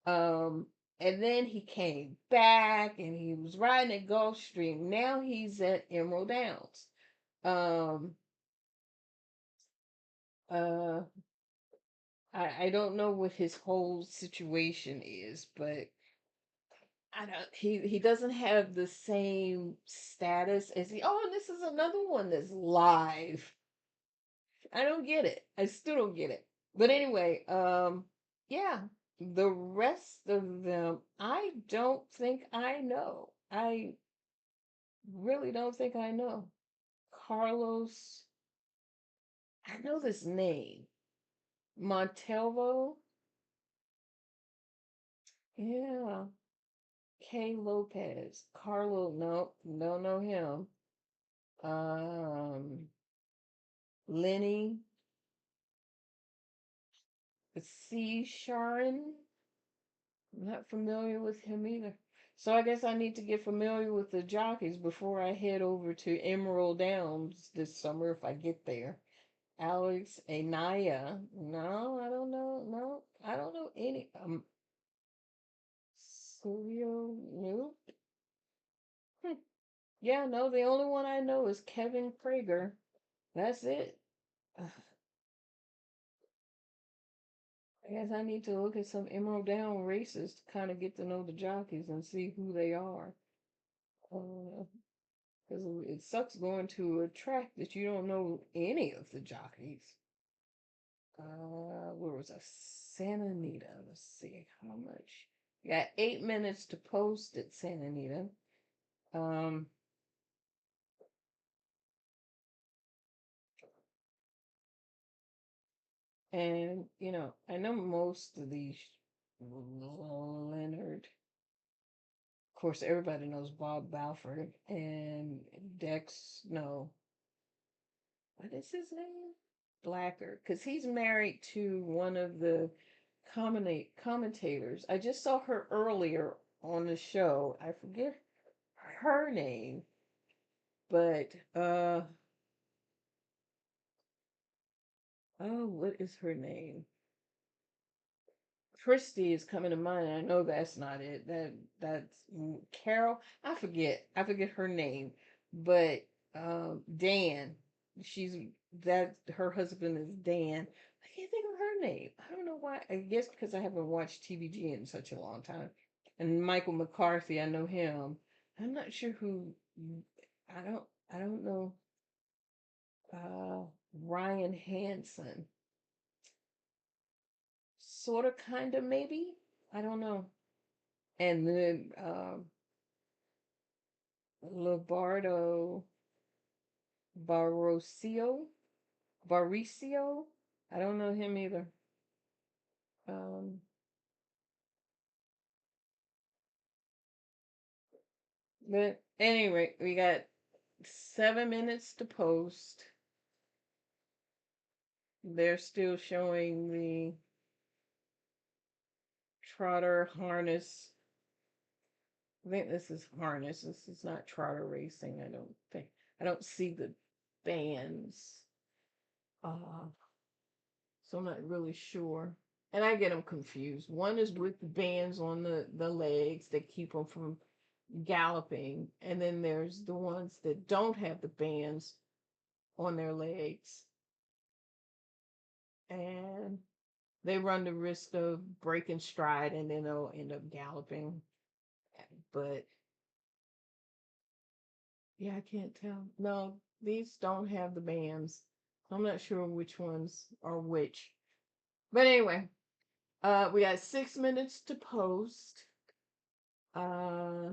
Um, and then he came back, and he was riding at Gulfstream. Now he's at Emerald Downs. Um, uh, I don't know what his whole situation is, but I don't. He doesn't have the same status as he. Oh, and this is another one that's live. I don't get it. I still don't get it. But anyway, yeah, the rest of them, I don't think I know. I really don't think I know. Carlos, I know this name. Montalvo, yeah. K Lopez, Carlo, no, don't know him. Um, Lenny, C. Sharon. I'm not familiar with him either. So I guess I need to get familiar with the jockeys before I head over to Emerald Downs this summer if I get there. Alex Anaya. No, I don't know. No, I don't know any. Silvio. Nope. Hmm. Yeah, no, the only one I know is Kevin Krager. That's it. I guess I need to look at some Emerald Down races to kind of get to know the jockeys and see who they are. Because it sucks going to a track that you don't know any of the jockeys. Where was I? Santa Anita. Let's see how much. Got 8 minutes to post at Santa Anita. Um, and I know most of these. Leonard. Of course, everybody knows Bob Balfour and Dex. No, what is his name? Blacker, because he's married to one of the commentators. I just saw her earlier on the show. I forget her name, but oh, what is her name? Christy is coming to mind. I know that's not it. That's Carol. I forget. I forget her name, but Dan. She's that her husband is Dan. I can't think of her name. I don't know why. I guess because I haven't watched TVG in such a long time. And Michael McCarthy, I know him. I'm not sure who. I don't. I don't know. Uh, Ryan Hansen. Sort of, kind of, maybe. I don't know. And then Labardo Barrocio, Barricio. I don't know him either. Um, but anyway, we got 7 minutes to post. They're still showing the trotter harness. I think this is harness. This is not trotter racing. I don't think. I don't see the bands. Uh, so I'm not really sure. And I get them confused. One is with the bands on the legs that keep them from galloping, and then there's the ones that don't have the bands on their legs, and they run the risk of breaking stride, and then they'll end up galloping. But yeah, I can't tell. No, these don't have the bands. I'm not sure which ones are which. But anyway, we got 6 minutes to post. Uh,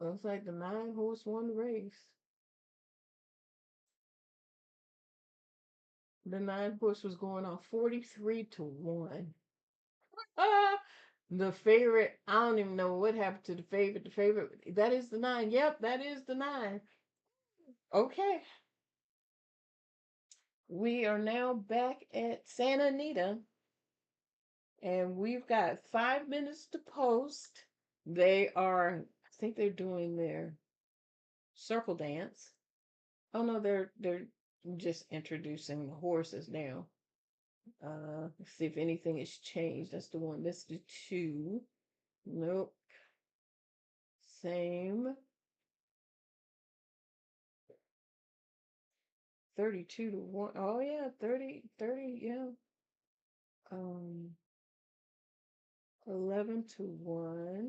looks like the 9 horse won the race. The 9 horse was going off 43-1. Ah, the favorite, I don't even know what happened to the favorite. The favorite, that is the 9. Yep, that is the 9. Okay. We are now back at Santa Anita, and we've got 5 minutes to post. They are, I think they're doing their circle dance. Oh no, they're just introducing the horses now. Let's see if anything has changed. That's the one. That's the 2. Nope. Same. 32-1. Oh yeah, 30, yeah. Um 11-1.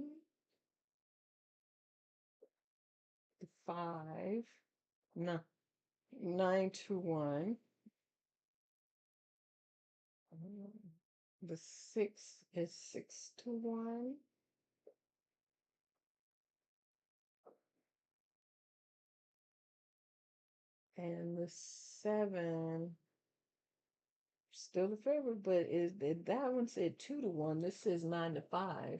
5. No. 9-1. The 6 is 6-1. And the 7 still the favorite, but that one said 2-1. This says 9-5.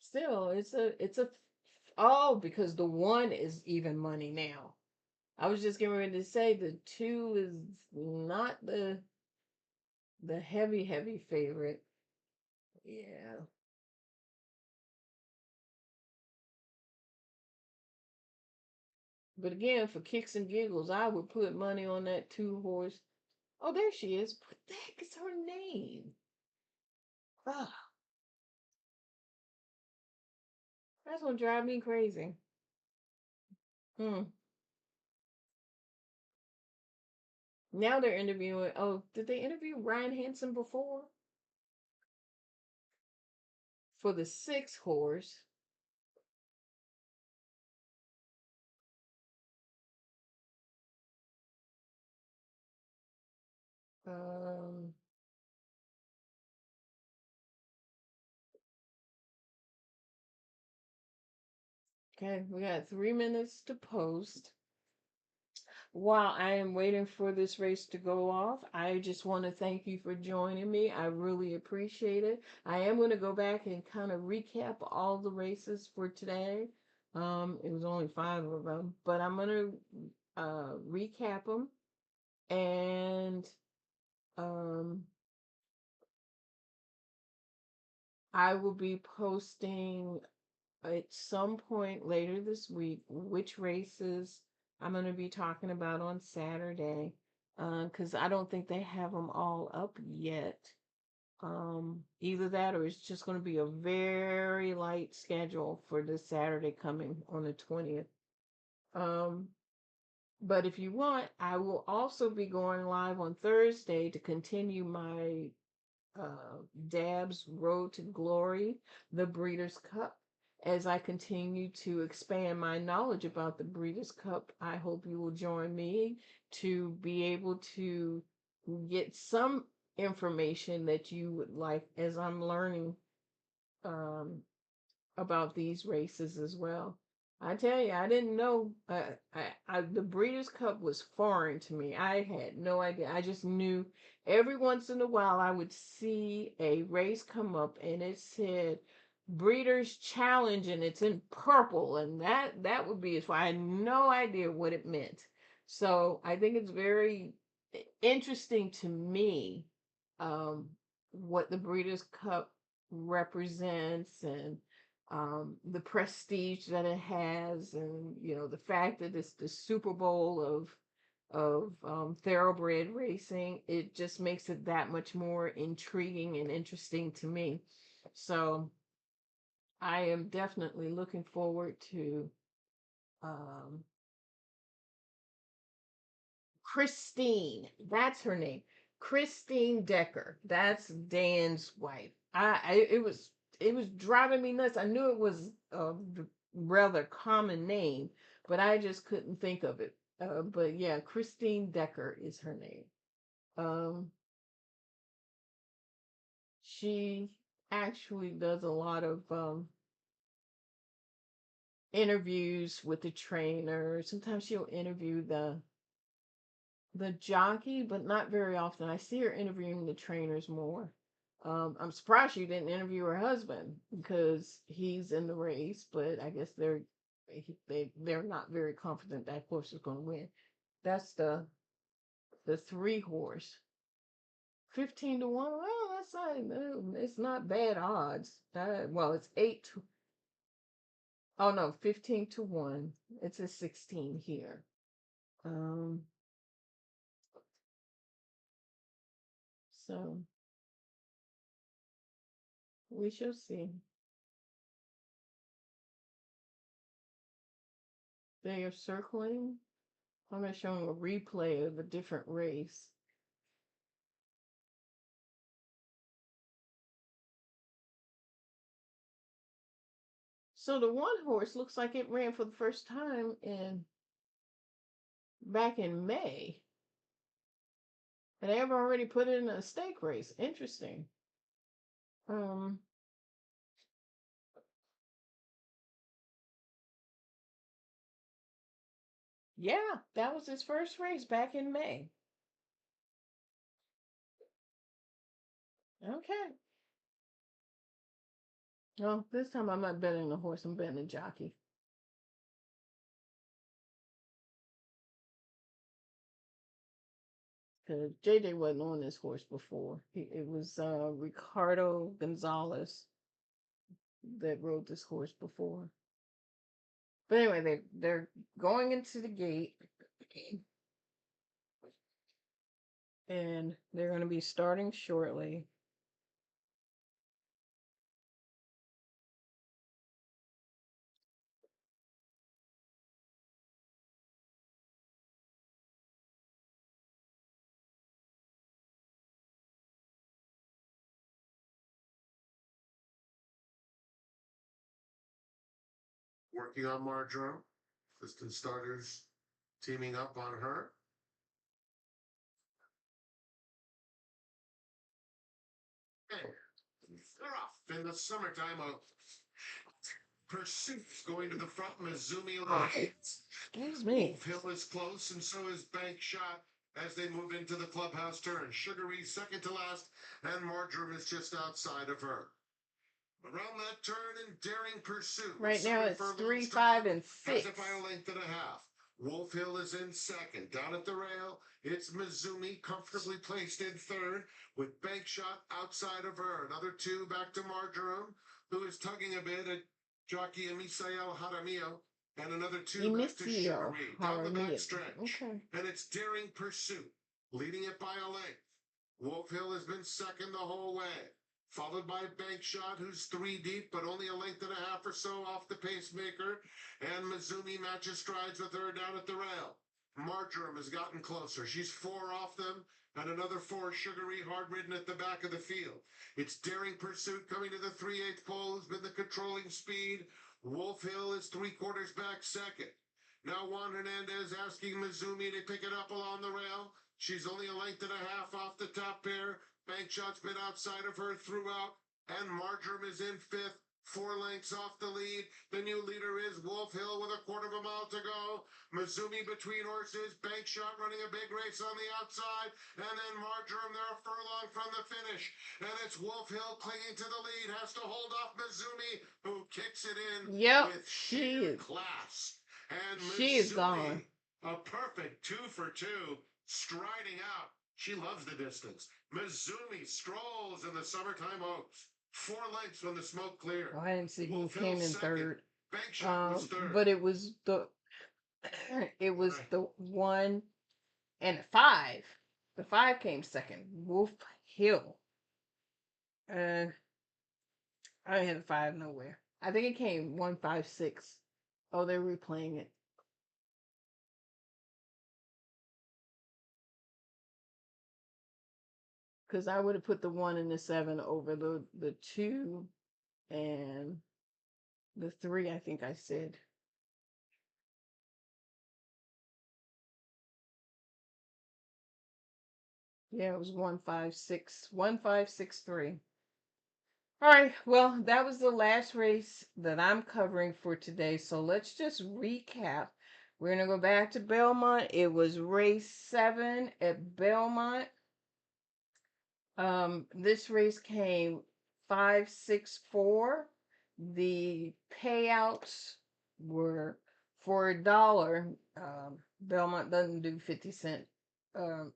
Still, it's a oh, because the 1 is even money now. I was just getting ready to say the 2 is not the heavy favorite. Yeah. But again, for kicks and giggles, I would put money on that 2 horse. Oh, there she is. What the heck is her name? Ah, that's gonna drive me crazy. Hmm. Now they're interviewing. Oh, did they interview Ryan Hansen before? For the 6 horse. Um, okay, we got 3 minutes to post. While I am waiting for this race to go off, I just want to thank you for joining me. I really appreciate it. I am going to go back and kind of recap all the races for today. It was only 5 of them, but I'm going to recap them, and um, I will be posting at some point later this week which races I'm going to be talking about on Saturday. because I don't think they have them all up yet. Either that or it's just going to be a very light schedule for this Saturday coming on the 20th. Um, but if you want, I will also be going live on Thursday to continue my Dab's Road to Glory, the Breeders' Cup. As I continue to expand my knowledge about the Breeders' Cup, I hope you will join me to be able to get some information that you would like as I'm learning um, about these races as well. I tell you, I didn't know. The Breeders' Cup was foreign to me. I had no idea. I just knew every once in a while I would see a race come up and it said Breeders' Challenge and it's in purple, and that would be it. So I had no idea what it meant. So I think it's very interesting to me um, what the Breeders' Cup represents and the prestige that it has, and the fact that it's the Super Bowl of thoroughbred racing. It just makes it that much more intriguing and interesting to me. So I am definitely looking forward to um, Christine. That's her name. Christine Decker. That's Dan's wife. It was driving me nuts. I knew it was a rather common name, but I just couldn't think of it. But yeah, Christine Decker is her name. Um, she actually does a lot of interviews with the trainer. Sometimes she'll interview the jockey, but not very often. I see her interviewing the trainers more. I'm surprised she didn't interview her husband because he's in the race, but I guess they're not very confident that horse is going to win. That's the 3 horse, 15 to 1. Well, that's not it's not bad odds. Well, it's 8 to, oh no, 15 to 1. It's a 16 here. Um, so we shall see. They are circling. I'm going to show them a replay of a different race. So the 1 horse looks like it ran for the first time back in May. And they have already put it in a stake race. Interesting. Um, yeah, that was his first race back in May. Okay. Well, this time I'm not betting the horse, I'm betting the jockey. Because JJ wasn't on this horse before. It was Ricardo Gonzalez that rode this horse before. But anyway, they're going into the gate, and they're going to be starting shortly. Working on Marjoram. Assistant starters teaming up on her. Hey, they're off in the summertime. Pursuit's going to the front. Mizumi Alliance. Excuse me. Wolf Hill is close, and so is Bank Shot as they move into the clubhouse turn. Sugary second to last, and Marjoram is just outside of her. Around that turn in Daring Pursuit. Right now it's 3, 5, and 6. Has it by a length and a half. Wolf Hill is in second. Down at the rail, it's Mizumi comfortably placed in third with Bank Shot outside of her. Another 2 back to Marjoram, who is tugging a bit at jockey Emisael Jaramillo. And another 2 back to Sugar Reed down the back stretch. Okay. And it's Daring Pursuit leading it by a length. Wolf Hill has been second the whole way, followed by Bank Shot, who's 3 deep, but only a length and a half or so off the pacemaker, and Mizumi matches strides with her down at the rail. Marjoram has gotten closer. She's 4 off them, and another 4 sugary, hard-ridden at the back of the field. It's Daring Pursuit coming to the 3/8 pole, who's been the controlling speed. Wolf Hill is 3/4 back second. Now Juan Hernandez asking Mizumi to pick it up along the rail. She's only a length and a half off the top pair. Bank Shot's been outside of her throughout, and Marjoram is in 5th, 4 lengths off the lead. The new leader is Wolf Hill with a 1/4 of a mile to go. Mizumi between horses. Bank Shot running a big race on the outside, and then Marjoram there a furlong from the finish. And it's Wolf Hill clinging to the lead, has to hold off Mizumi, who kicks it in Yep, with she sheer is. class. And She is gone. Mizumi, a perfect 2 for 2, striding out. She loves the distance. Mizumi strolls in the summertime oaks. 4 lengths when the smoke cleared. Oh, I didn't see who Wolf Hill came in second. third. Bank Shot was third. But it was the Right. the 1 and the 5. The 5 came second. Wolf Hill. I didn't have the 5 nowhere. I think it came 156. Oh, they're replaying it. Because I would have put the 1 and the 7 over the 2 and the 3, I think I said. Yeah, it was 1563. All right, well, that was the last race that I'm covering for today. So let's just recap. We're going to go back to Belmont. It was race 7 at Belmont. This race came 564. The payouts were for $1. Belmont doesn't do 50 cent. A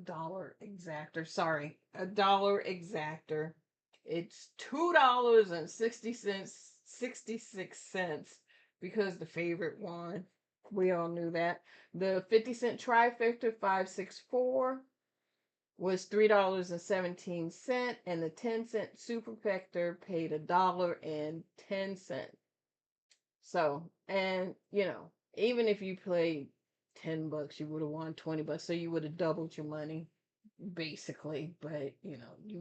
dollar exactor. Sorry, $1 exactor. It's $2.60, 66 cents, because the favorite won. We all knew that. The 50 cent trifecta 564 was $3.17, and the 10 cent superfecta paid $1.10. So, and even if you played $10, you would have won $20, so you would have doubled your money, basically. But you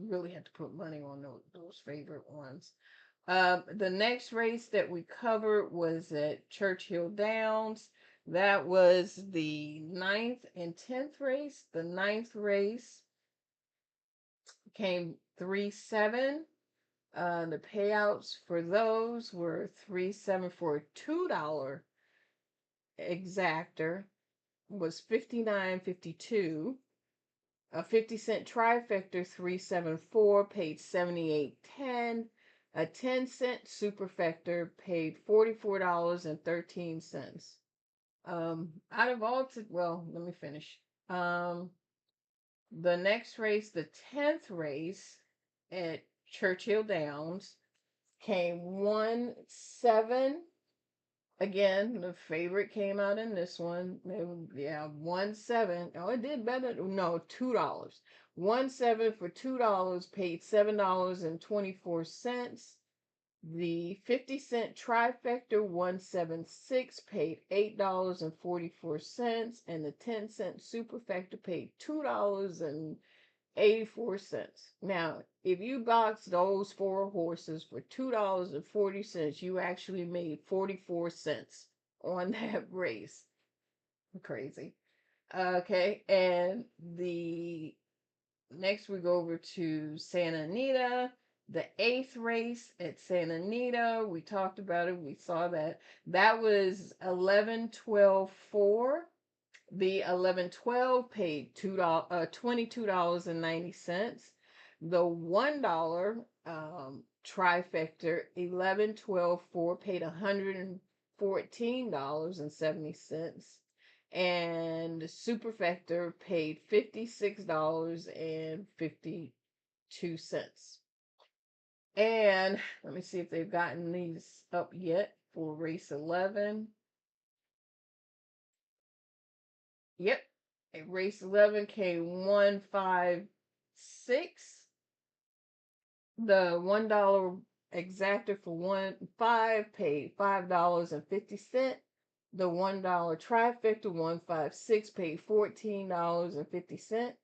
really had to put money on those favorite ones. The next race that we covered was at Churchill Downs. That was the 9th and 10th race. The 9th race came 3-7. The payouts for those were 3-7 for a $2 exactor was 59.52. A 50 cent trifecta 374 paid 78.10. A 10 cent superfecta paid $44.13. Out of all well, let me finish. The next race, the 10th race at Churchill Downs, came 1-7. Again, the favorite came out in this one. Yeah, 1-7. Oh, it did better. No, $2. 1-7 for $2 paid $7.24. The 50 cent trifecta 176 paid $8.44, and the 10 cent superfecta paid $2.84. Now, if you box those 4 horses for $2.40, you actually made 44 cents on that race. Crazy. Okay, and the next we go over to Santa Anita. The 8th race at Santa Anita, we talked about it. We saw that. That was 11-12-4. The 11-12 paid $22.90. The $1 trifecta 11-12-4 paid $114.70. And the superfecta paid $56.52. And let me see if they've gotten these up yet for race 11. Yep. race 11K 156. The $1 exactor for 1.5 paid $5.50. The $1 trifecta 156 paid $14.50.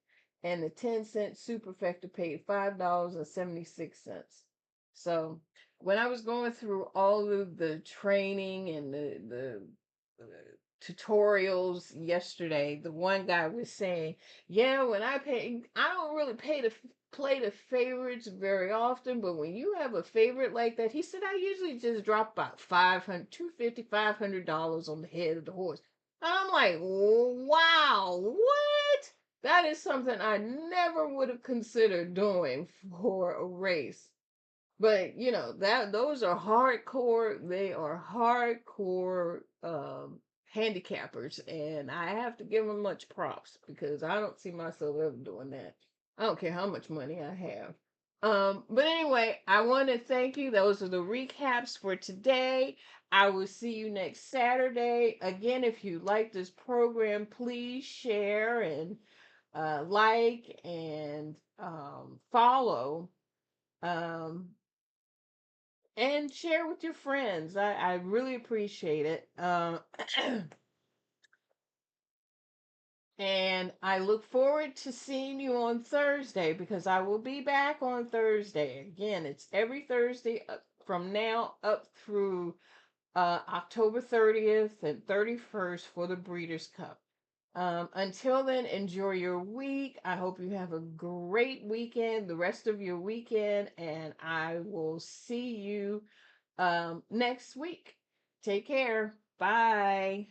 And the 10-cent superfecta paid $5.76. So when I was going through all of the training and the tutorials yesterday, the one guy was saying, yeah, when I don't really play the favorites very often, but when you have a favorite like that, he said, I usually just drop about $500 on the head of the horse. And I'm like, wow, what? That is something I never would have considered doing for a race. But you know, that those are hardcore, they are hardcore handicappers, and I have to give them much props because I don't see myself ever doing that. I don't care how much money I have. But anyway, I want to thank you. Those are the recaps for today. I will see you next Saturday. Again, if you like this program, please share and like and follow. Um, and share with your friends. I really appreciate it. And I look forward to seeing you on Thursday because I will be back on Thursday. Again, it's every Thursday from now up through October 30th and 31st for the Breeders' Cup. Until then, enjoy your week. I hope you have a great weekend, the rest of your weekend, and I will see you next week. Take care. Bye.